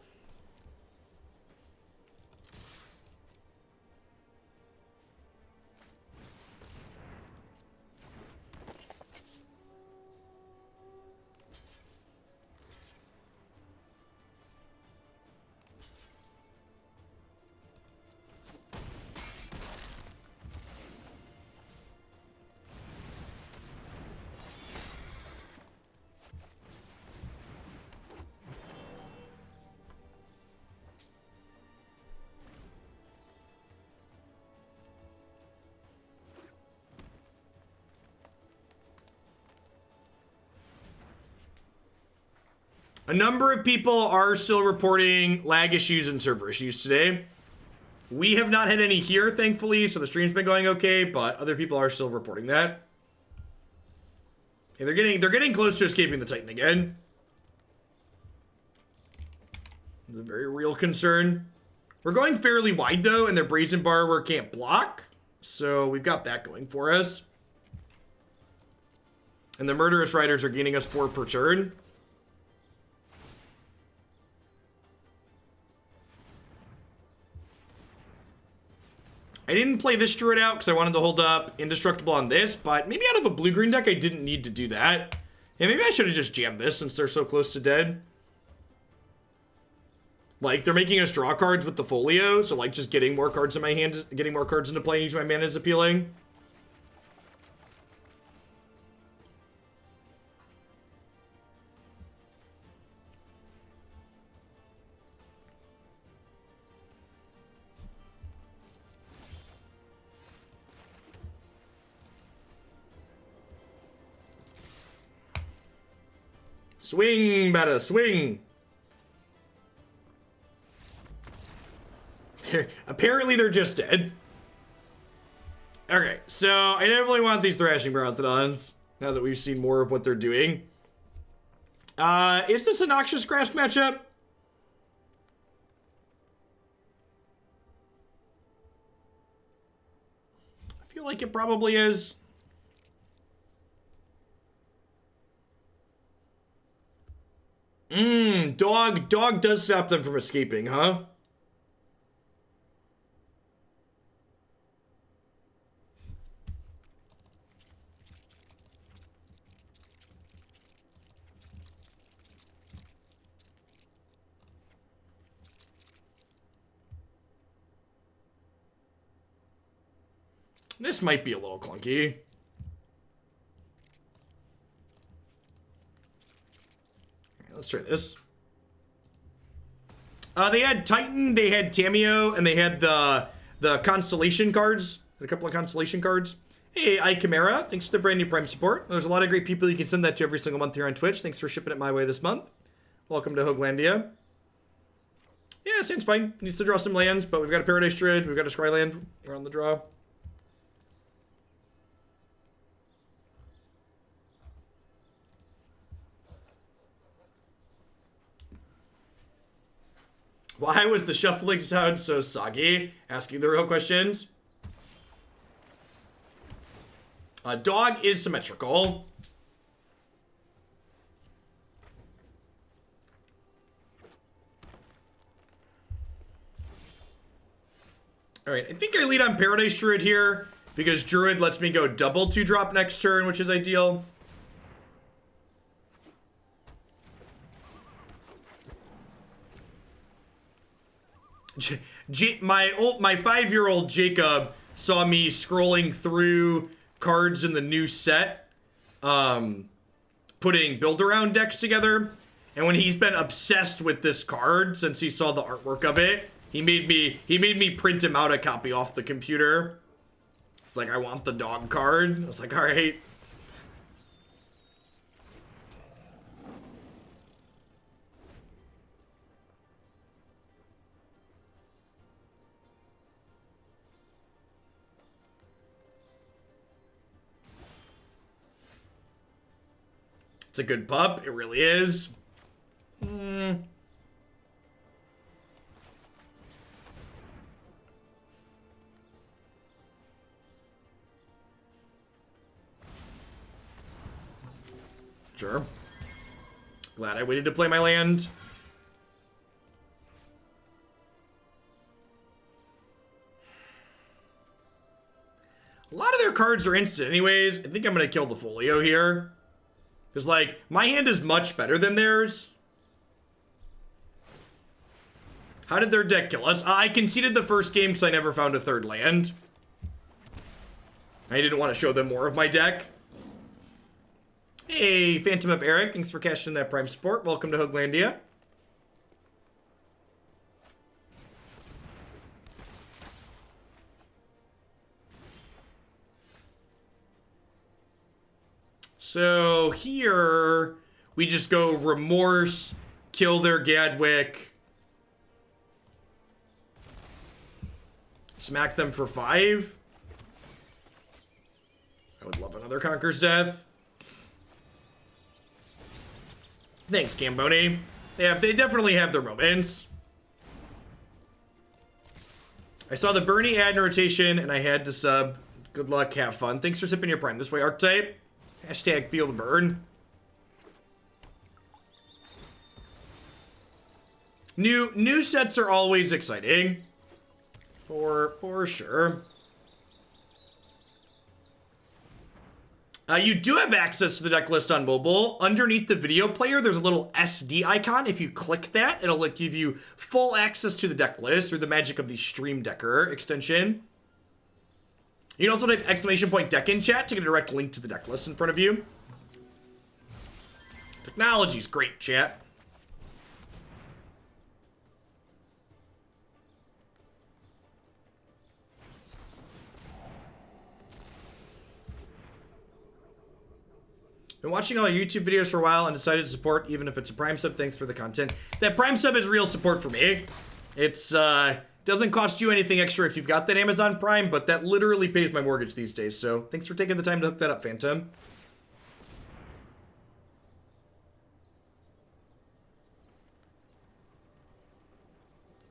A number of people are still reporting lag issues and server issues today. We have not had any here, thankfully, so the stream's been going okay, but other people are still reporting that. Yeah, they're getting close to escaping the Titan again. It's a very real concern. We're going fairly wide, though, and their Brazen Borrower can't block, so we've got that going for us. And the Murderous Riders are gaining us 4 per turn. I didn't play this Druid out because I wanted to hold up Indestructible on this, but maybe out of a blue-green deck I didn't need to do that. Yeah, maybe I should have just jammed this since they're so close to dead. Like, they're making us draw cards with the folio, so like just getting more cards in my hand, getting more cards into play and using my mana is appealing. Swing, better, swing. Apparently they're just dead. Okay, so I definitely want these Thrashing Brontodons, now that we've seen more of what they're doing. Is this a Noxious Grasp matchup? I feel like it probably is. Dog does stop them from escaping, huh? This might be a little clunky. Let's try this. They had Titan, they had Tameo, and they had the Constellation cards. A couple of Constellation cards. Hey, Chimera, thanks for the brand new Prime support. There's a lot of great people you can send that to every single month here on Twitch. Thanks for shipping it my way this month. Welcome to Hooglandia. Yeah, seems fine. Needs to draw some lands, but we've got a Paradise Druid, we've got a Scryland. We're on the draw. Why was the shuffling sound so soggy? Asking the real questions. Dog is symmetrical. Alright, I think I lead on Paradise Druid here, because Druid lets me go double 2-drop next turn, which is ideal. My 5-year-old Jacob saw me scrolling through cards in the new set, putting build-around decks together, and when he's been obsessed with this card since he saw the artwork of it, he made me print him out a copy off the computer. It's like, I want the dog card. I was like, all right. It's a good pup. It really is. Sure. Glad I waited to play my land. A lot of their cards are instant anyways. I think I'm going to kill the folio here. Because, like, my hand is much better than theirs. How did their deck kill us? I conceded the first game because I never found a third land. I didn't want to show them more of my deck. Hey, Phantom of Eric, thanks for cashing that Prime support. Welcome to Hooglandia. So here, we just go Remorse, kill their Gadwick, smack them for 5. I would love another Conqueror's Death. Thanks, Gamboni. Yeah, they definitely have their moments. I saw the Bernie ad in rotation, and I had to sub. Good luck, have fun. Thanks for sipping your Prime this way, Archetype. Hashtag feel the burn. New sets are always exciting. For sure. You do have access to the deck list on mobile. Underneath the video player, there's a little SD icon. If you click that, it'll give you full access to the deck list through the magic of the Stream Decker extension. You can also type exclamation point deck in chat to get a direct link to the deck list in front of you. Technology's great, chat. Been watching all your YouTube videos for a while and decided to support even if it's a Prime sub. Thanks for the content. That Prime sub is real support for me. It's doesn't cost you anything extra if you've got that Amazon Prime, but that literally pays my mortgage these days. So thanks for taking the time to hook that up, Phantom.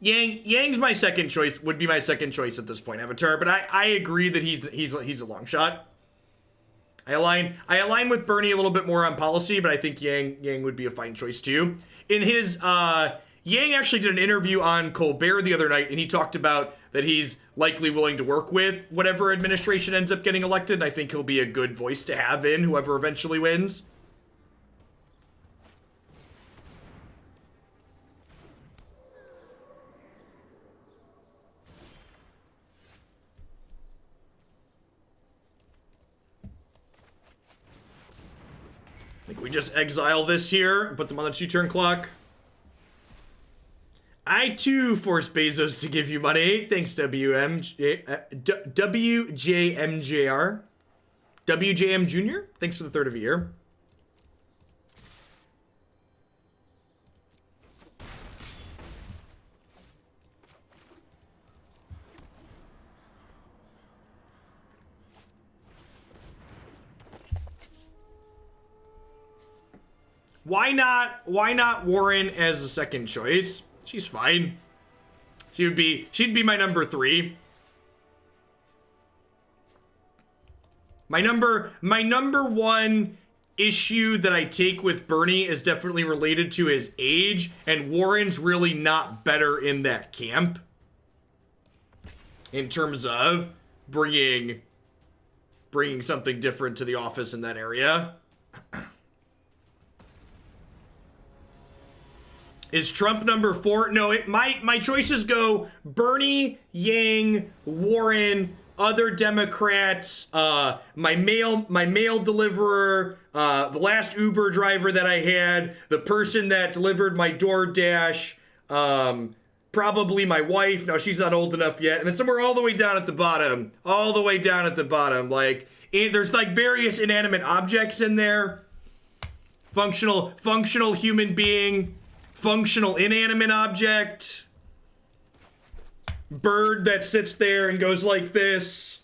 Yang's my second choice, would be my second choice at this point, Avatar, but I agree that he's a long shot. I align with Bernie a little bit more on policy, but I think Yang would be a fine choice too. In his Yang actually did an interview on Colbert the other night, and he talked about that he's likely willing to work with whatever administration ends up getting elected, and I think he'll be a good voice to have in whoever eventually wins. I think we just exile this here and put them on the 2-turn clock. I too force Bezos to give you money. Thanks, WJMJR. WJM Jr. Thanks for the third of a year. Why not Warren as a second choice? She's fine. She'd be my number 3. My number 1 issue that I take with Bernie is definitely related to his age, and Warren's really not better in that camp in terms of bringing something different to the office in that area. Is Trump number 4? No, my choices go Bernie, Yang, Warren, other Democrats, my mail deliverer, the last Uber driver that I had, the person that delivered my DoorDash, probably my wife. No, she's not old enough yet. And then somewhere all the way down at the bottom, like there's like various inanimate objects in there. Functional human being. Functional inanimate object. Bird that sits there and goes like this.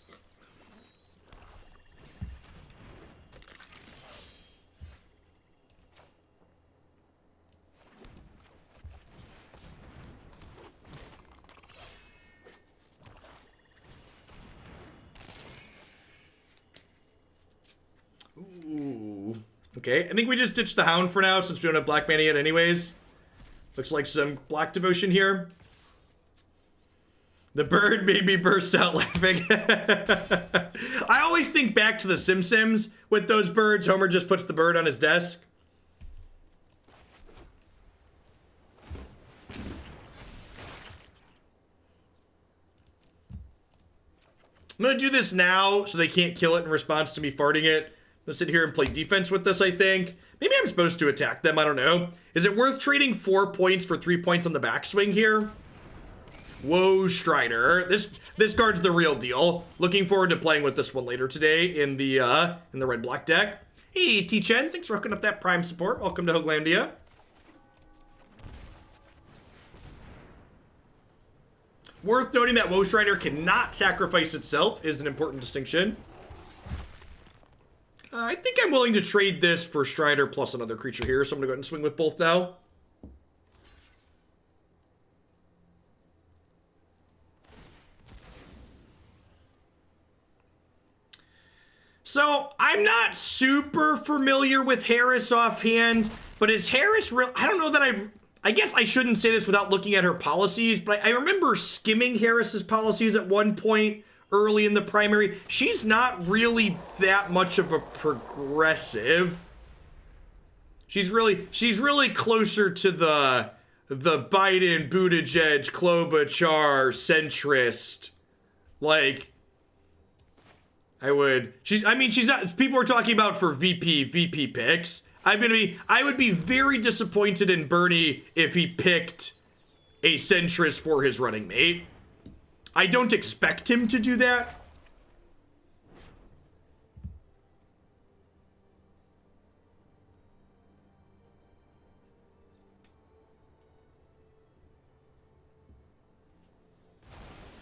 Ooh. Okay, I think we just ditched the Hound for now since we don't have Black Mana yet anyways. Looks like some black devotion here. The bird made me burst out laughing. I always think back to the Simpsons with those birds. Homer just puts the bird on his desk. I'm gonna do this now so they can't kill it in response to me farting it. I'm gonna sit here and play defense with this, I think. Maybe I'm supposed to attack them, I don't know. Is it worth trading 4 points for 3 points on the backswing here? Whoa, Strider. This card's the real deal. Looking forward to playing with this one later today in the red-black deck. Hey, T-Chen, thanks for hooking up that Prime support. Welcome to Hoaglandia. Worth noting that Woe Strider cannot sacrifice itself is an important distinction. I think I'm willing to trade this for Strider plus another creature here, so I'm gonna go ahead and swing with both now. So I'm not super familiar with Harris offhand, but is Harris real? I don't know that I guess I shouldn't say this without looking at her policies, but I remember skimming Harris's policies at one point early in the primary. She's not really that much of a progressive. She's really closer to the Biden, Buttigieg, Klobuchar centrist. Like, she's not, people are talking about for VP picks. I would be very disappointed in Bernie if he picked a centrist for his running mate. I don't expect him to do that.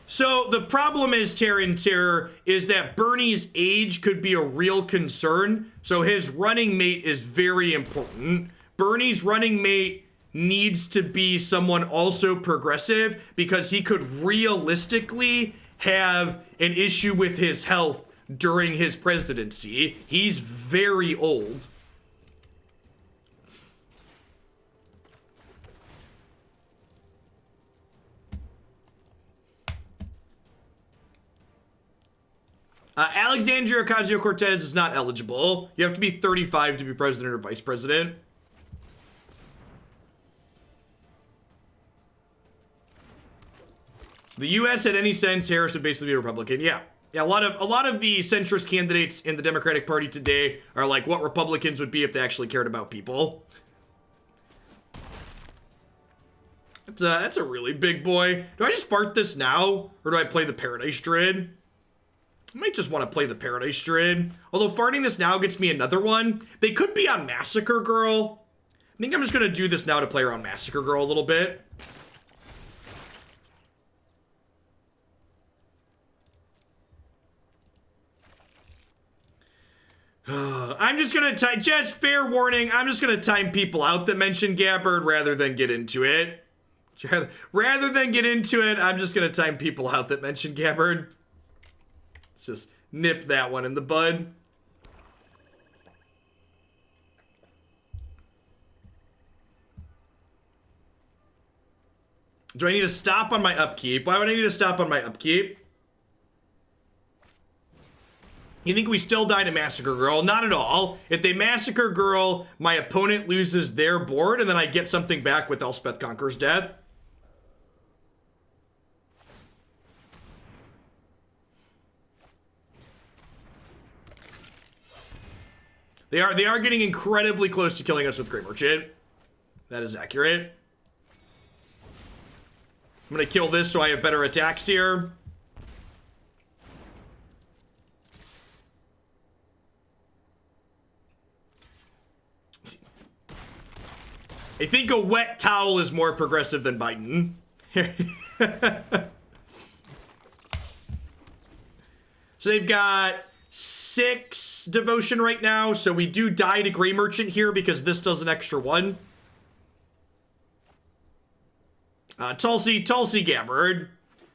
So the problem is, Terror, is that Bernie's age could be a real concern. So his running mate is very important. Bernie's running mate needs to be someone also progressive because he could realistically have an issue with his health during his presidency. He's very old. Alexandria Ocasio-Cortez is not eligible. You have to be 35 to be president or vice president. The U.S. had any sense, Harris would basically be a Republican. Yeah, a lot of the centrist candidates in the Democratic Party today are like what Republicans would be if they actually cared about people. That's a really big boy. Do I just fart this now, or do I play the Paradise Druid? I might just want to play the Paradise Druid. Although farting this now gets me another one. They could be on Massacre Girl. I think I'm just going to do this now to play around Massacre Girl a little bit. I'm just going to just fair warning, I'm just going to time people out that mention Gabbard rather than get into it. Rather than get into it, I'm just going to time people out that mention Gabbard. Let's just nip that one in the bud. Do I need to stop on my upkeep? Why would I need to stop on my upkeep? You think we still die to Massacre Girl? Not at all. If they Massacre Girl, my opponent loses their board, and then I get something back with Elspeth Conquers Death. They are getting incredibly close to killing us with Grey Merchant. That is accurate. I'm gonna kill this so I have better attacks here. I think a wet towel is more progressive than Biden. So they've got 6 devotion right now, so we do die to Grey Merchant here because this does an extra 1. Tulsi Gabbard.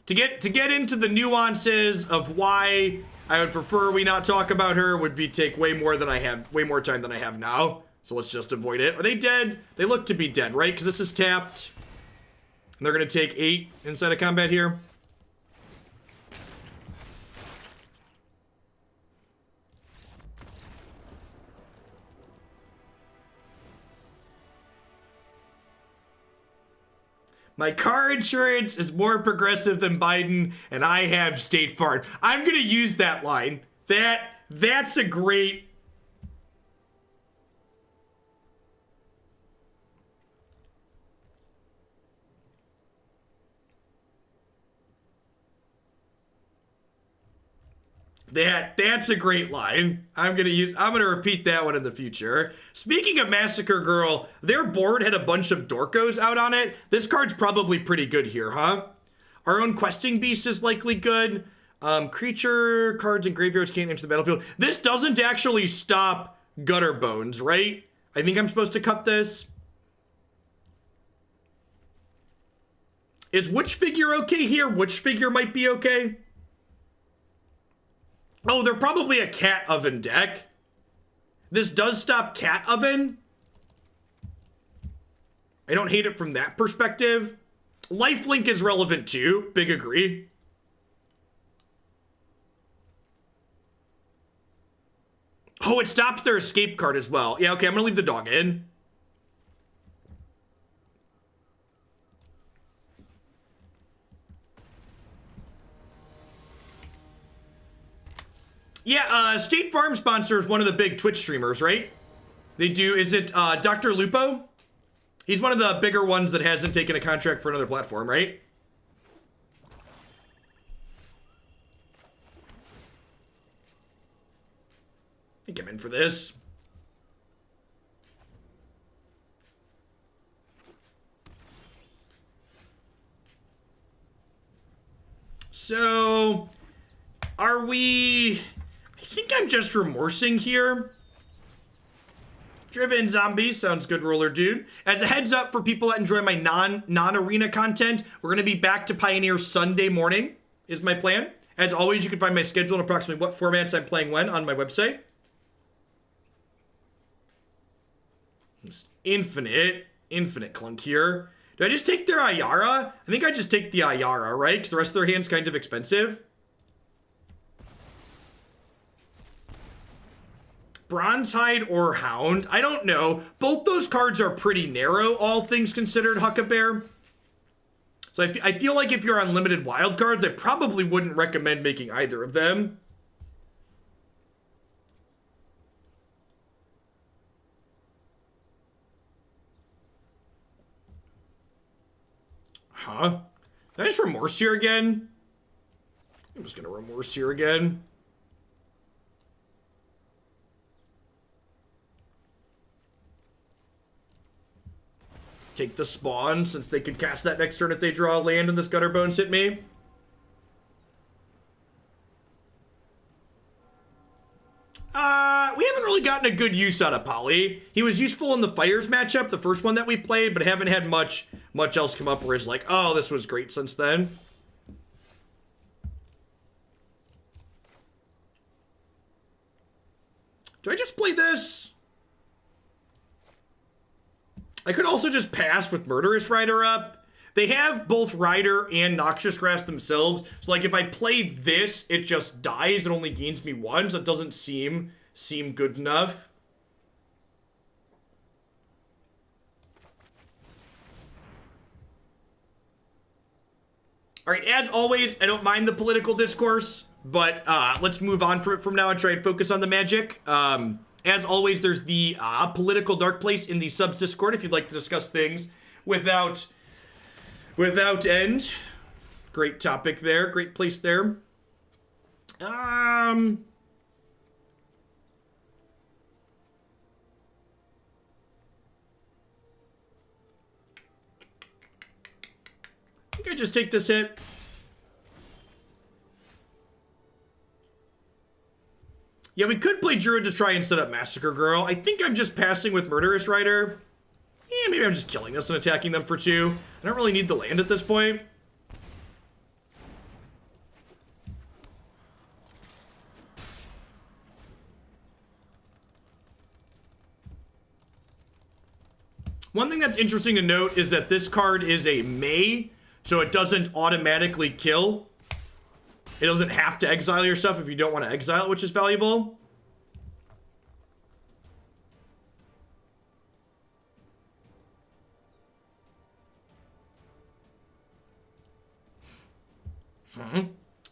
To get into the nuances of why I would prefer we not talk about her would be take way more time than I have now. So let's just avoid it. Are they dead? They look to be dead, right? Because this is tapped. And they're gonna take 8 inside of combat here. My car insurance is more progressive than Biden, and I have State Farm. I'm gonna use that line. That's a great... That's a great line. I'm gonna repeat that one in the future. Speaking of Massacre Girl, their board had a bunch of Dorkos out on it. This card's probably pretty good here, huh? Our own Questing Beast is likely good. Creature cards and graveyards can't enter the battlefield. This doesn't actually stop Gutter Bones, right? I think I'm supposed to cut this. Is Witch Figure okay here? Witch Figure might be okay. Oh, they're probably a cat oven deck. This does stop cat oven. I don't hate it from that perspective. Lifelink is relevant too. Big agree. Oh, it stops their escape card as well. Yeah, okay, I'm gonna leave the dog in. Yeah, State Farm sponsors one of the big Twitch streamers, right? They do, is it Dr. Lupo? He's one of the bigger ones that hasn't taken a contract for another platform, right? I think I'm in for this. So, are we... I think I'm just remorsing here. Driven Zombie sounds good, Roller Dude. As a heads up for people that enjoy my non-arena content, we're going to be back to Pioneer Sunday morning, is my plan. As always, you can find my schedule and approximately what formats I'm playing when on my website. It's infinite clunk here. Do I just take their Ayara? I think I just take the Ayara, right? Because the rest of their hand's kind of expensive. Bronzehide or Hound? I don't know. Both those cards are pretty narrow, all things considered, Hucklebear. So I feel like if you're on limited wild cards, I probably wouldn't recommend making either of them. Huh? Did I just remorse here again? I'm just gonna remorse here again. Take the spawn, since they could cast that next turn if they draw a land and this Gutter Bones hit me. We haven't really gotten a good use out of Poly. He was useful in the Fires matchup, the first one that we played, but haven't had much else come up where it's like, oh, this was great since then. Do I just play this? I could also just pass with Murderous Rider up. They have both Rider and Noxious Grasp themselves. So, like, if I play this, it just dies. It only gains me one, so it doesn't seem good enough. All right, as always, I don't mind the political discourse, but let's move on from it from now and try and focus on the magic. As always, there's the political dark place in the subs Discord if you'd like to discuss things without end. Great topic there. Great place there. I think I just take this hit. Yeah, we could play Druid to try and set up Massacre Girl. I think I'm just passing with Murderous Rider. Yeah, maybe I'm just killing this and attacking them for 2. I don't really need the land at this point. One thing that's interesting to note is that this card is a May, so it doesn't automatically kill. It doesn't have to exile your stuff if you don't want to exile it, which is valuable.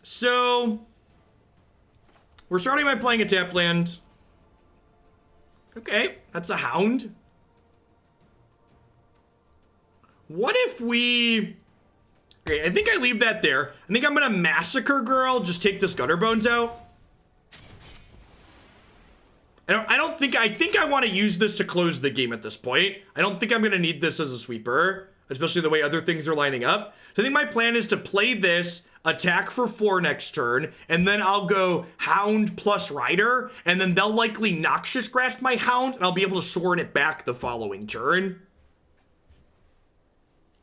So, we're starting by playing a tap land. Okay, that's a Hound. What if we... Okay, I think I leave that there. I think I'm gonna Massacre Girl, just take this Gutter Bones out. I think I want to use this to close the game at this point. I don't think I'm gonna need this as a sweeper, especially the way other things are lining up. So I think my plan is to play this, attack for 4 next turn, and then I'll go Hound plus Rider, and then they'll likely Noxious Grasp my Hound, and I'll be able to Sorin it back the following turn.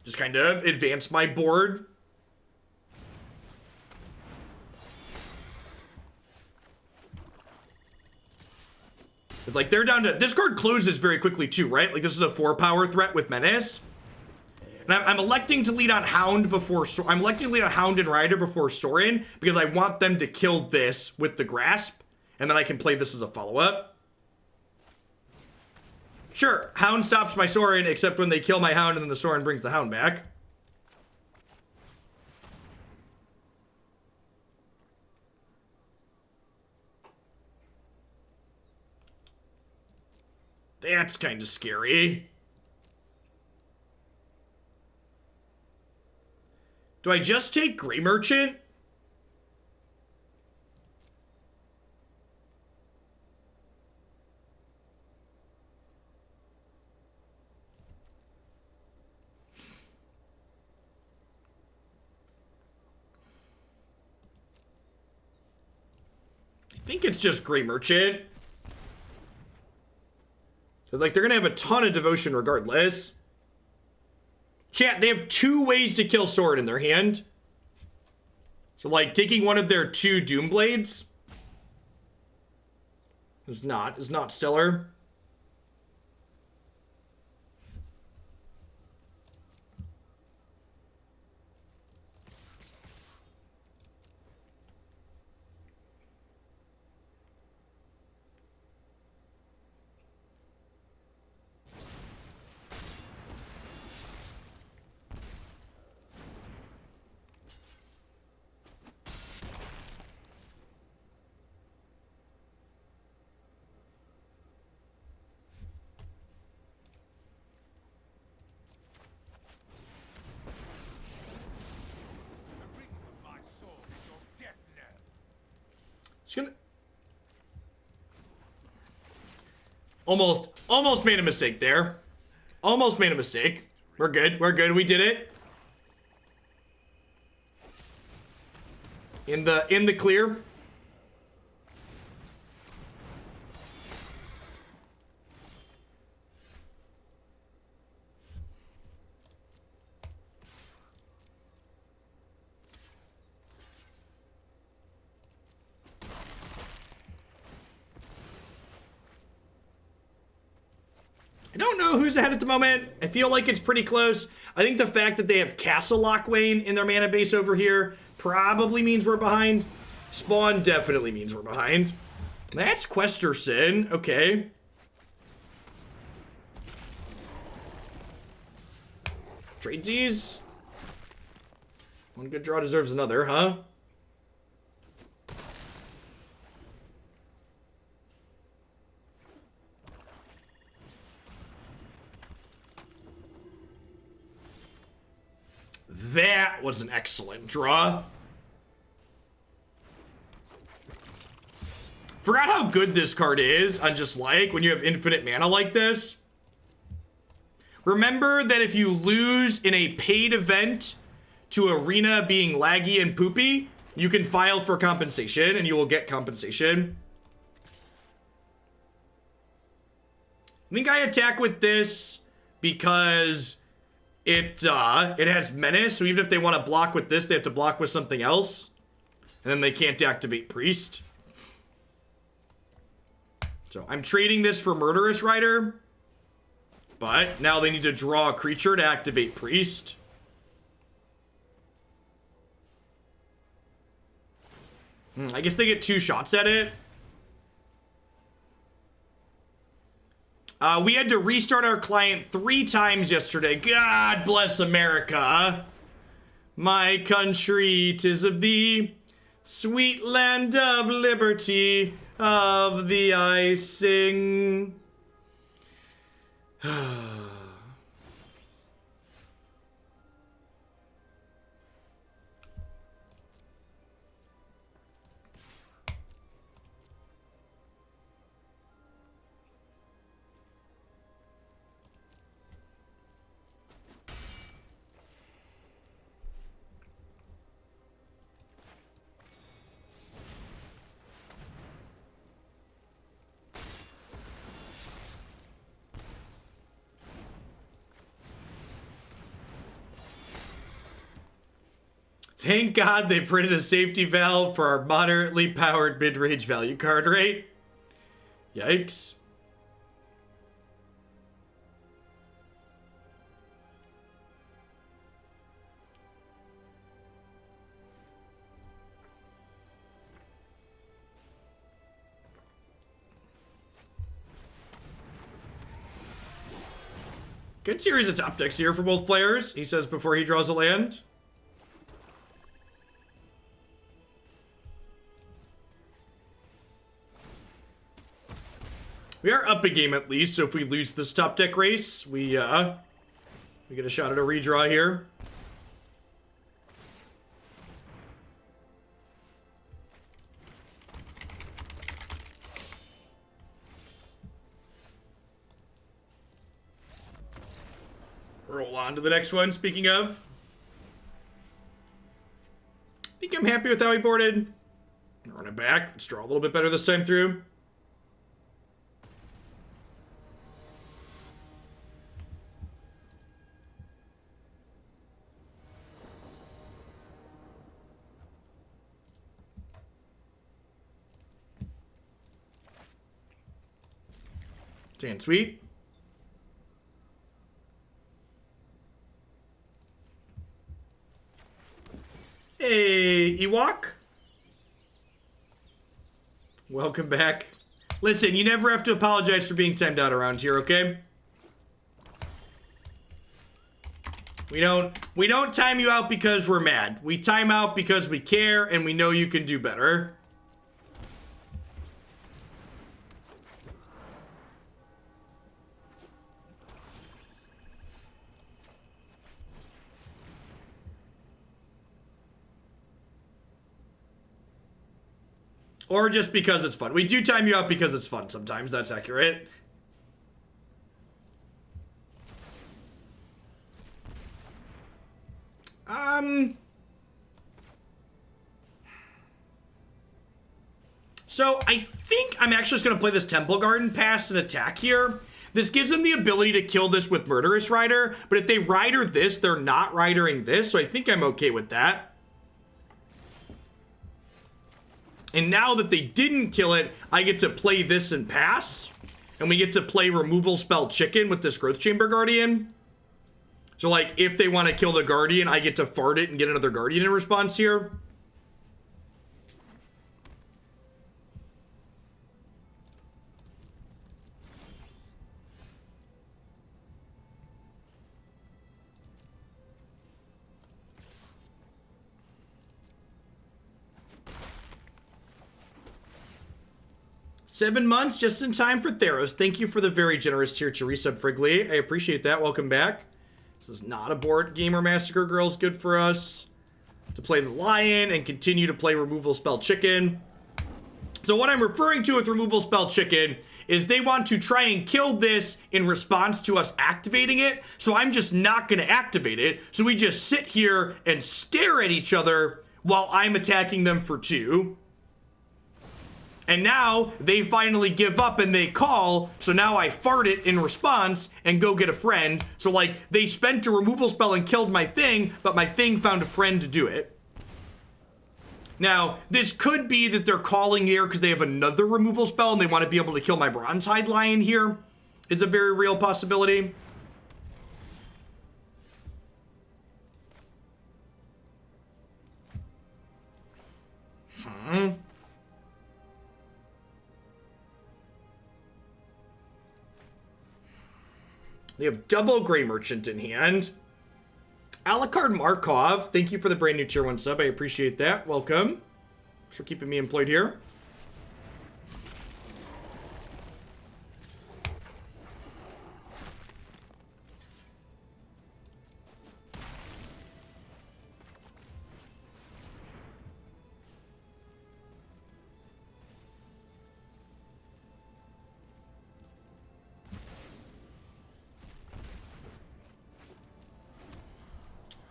Just kind of advance my board. It's like they're down to, this card closes very quickly too, right? Like this is a 4-power threat with Menace. And I'm electing to lead on Hound before, I'm electing to lead on Hound and Rider before Sorin because I want them to kill this with the Grasp. And then I can play this as a follow-up. Sure, Hound stops my Sorin except when they kill my Hound and then the Sorin brings the Hound back. That's kind of scary. Do I just take Grey Merchant? I think it's just Grey Merchant. Because, like, they're going to have a ton of devotion regardless. Chat, they have 2 ways to kill Sword in their hand. So, like, taking one of their 2 Doomblades is not stellar. Almost made a mistake there. Almost made a mistake. We're good. We're good. We did it. In the clear. I don't know who's ahead at the moment. I feel like it's pretty close. I think the fact that they have Castle Lockwain in their mana base over here probably means we're behind. Spawn definitely means we're behind. That's Questerson. Okay. Tradesies. One good draw deserves another, huh? That was an excellent draw. Forgot how good this card is on just like when you have infinite mana like this. Remember that if you lose in a paid event to Arena being laggy and poopy, you can file for compensation and you will get compensation. I think I attack with this because it has Menace, so even if they want to block with this, they have to block with something else. And then they can't activate Priest. So I'm trading this for Murderous Rider. But now they need to draw a creature to activate Priest. I guess they get 2 shots at it. We had to restart our client 3 times yesterday. God bless America. My country, 'tis of thee, sweet land of liberty, of thee I sing. Thank God they printed a safety valve for our moderately powered mid-range value card rate. Yikes. Good series of top decks here for both players, he says before he draws a land. We are up a game at least, so if we lose this top deck race, we get a shot at a redraw here. Roll on to the next one, speaking of. I think I'm happy with how he boarded. Run it back. Let's draw a little bit better this time through. Jan sweet. Hey, Ewok. Welcome back. Listen, you never have to apologize for being timed out around here, okay? We don't time you out because we're mad. We time out because we care and we know you can do better. Or just because it's fun. We do time you out because it's fun sometimes. That's accurate. So I think I'm actually just going to play this Temple Garden past an attack here. This gives them the ability to kill this with Murderous Rider, but if they Rider this, they're not Ridering this, so I think I'm okay with that. And now that they didn't kill it, I get to play this and pass. And we get to play Removal Spell Chicken with this Growth Chamber Guardian. So, like, if they want to kill the Guardian, I get to fart it and get another Guardian in response here. $7 just in time for Theros. Thank you for the very generous tier to resub Frigley. I appreciate that. Welcome back. This is not a board game or Massacre Girl is good for us. To play the Lion and continue to play Removal Spell Chicken. So what I'm referring to with Removal Spell Chicken is they want to try and kill this in response to us activating it. So I'm just not going to activate it. So we just sit here and stare at each other while I'm attacking them for 2. And now they finally give up and they call. So now I fart it in response and go get a friend. So like they spent a removal spell and killed my thing, but my thing found a friend to do it. Now, this could be that they're calling here because they have another removal spell and they want to be able to kill my Bronzehide Lion here. It's a very real possibility. They have double Grey Merchant in hand. Alucard Markov, thank you for the brand new tier 1 sub. I appreciate that. Welcome. Thanks for keeping me employed here.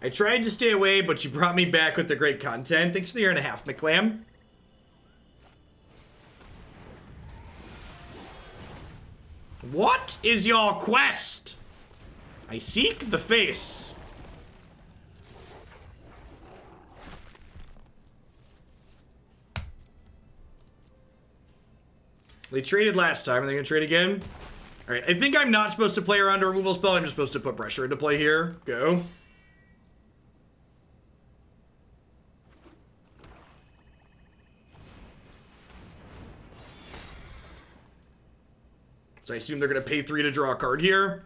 I tried to stay away, but you brought me back with the great content. Thanks for the 1.5 years, McClam. What is your quest? I seek the face. They traded last time. Are they going to trade again? All right. I think I'm not supposed to play around a removal spell. I'm just supposed to put pressure into play here. Go. So I assume they're going to pay 3 to draw a card here.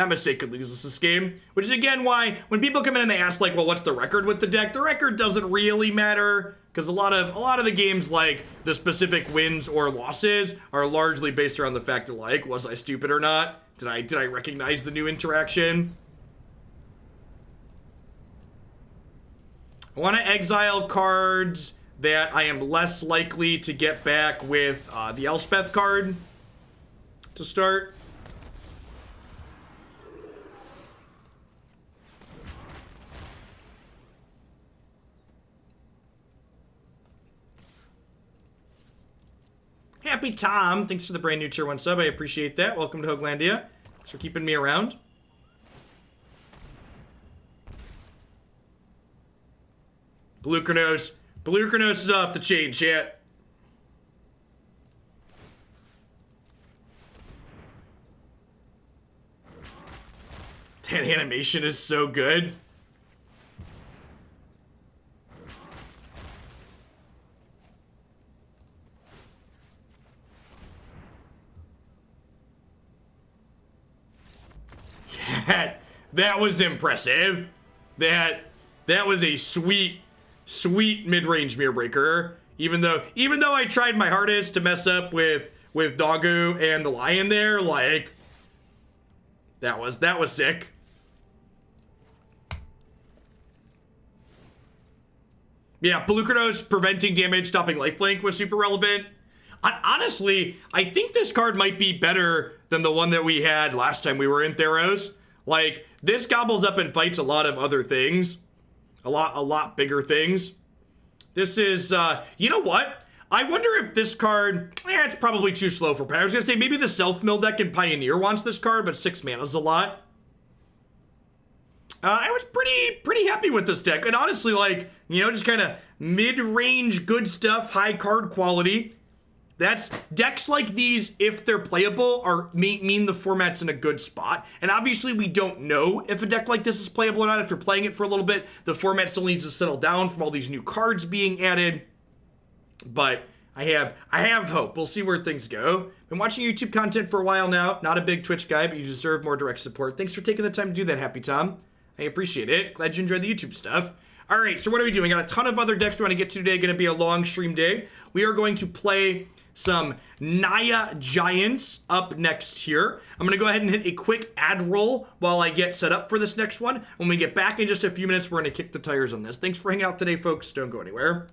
That mistake could lose us this game, which is again why when people come in and they ask like, well, what's the record with the deck? The record doesn't really matter because a lot of the games, like the specific wins or losses, are largely based around the fact that like, was I stupid or not? Did I recognize the new interaction? I want to exile cards that I am less likely to get back with the Elspeth card to start. Happy Tom, thanks for the brand new tier 1 sub. I appreciate that. Welcome to Hoaglandia. Thanks for keeping me around. Polukranos. Polukranos is off the chain, chat. That animation is so good. That was impressive. That was a sweet mid-range mirror breaker. Even though I tried my hardest to mess up with Doggo and the Lion there, like that was sick. Yeah, Polukranos preventing damage, stopping lifelink was super relevant. Honestly, I think this card might be better than the one that we had last time we were in Theros. Like, this gobbles up and fights a lot of other things. A lot bigger things. This is, you know what? I wonder if this card, it's probably too slow for Pioneer. I was gonna say, maybe the self-mill deck in Pioneer wants this card, but 6 mana is a lot. I was pretty happy with this deck. And honestly, like, you know, just kind of mid-range good stuff, high card quality. That's decks like these, if they're playable, mean the format's in a good spot. And obviously we don't know if a deck like this is playable or not. If you're playing it for a little bit, the format still needs to settle down from all these new cards being added. But I have hope. We'll see where things go. Been watching YouTube content for a while now. Not a big Twitch guy, but you deserve more direct support. Thanks for taking the time to do that, Happy Tom. I appreciate it. Glad you enjoyed the YouTube stuff. All right, so what are we doing? Got a ton of other decks we want to get to today. Going to be a long stream day. We are going to play some Naya Giants up next here. I'm going to go ahead and hit a quick ad roll while I get set up for this next one. When we get back in just a few minutes, we're going to kick the tires on this. Thanks for hanging out today, folks. Don't go anywhere.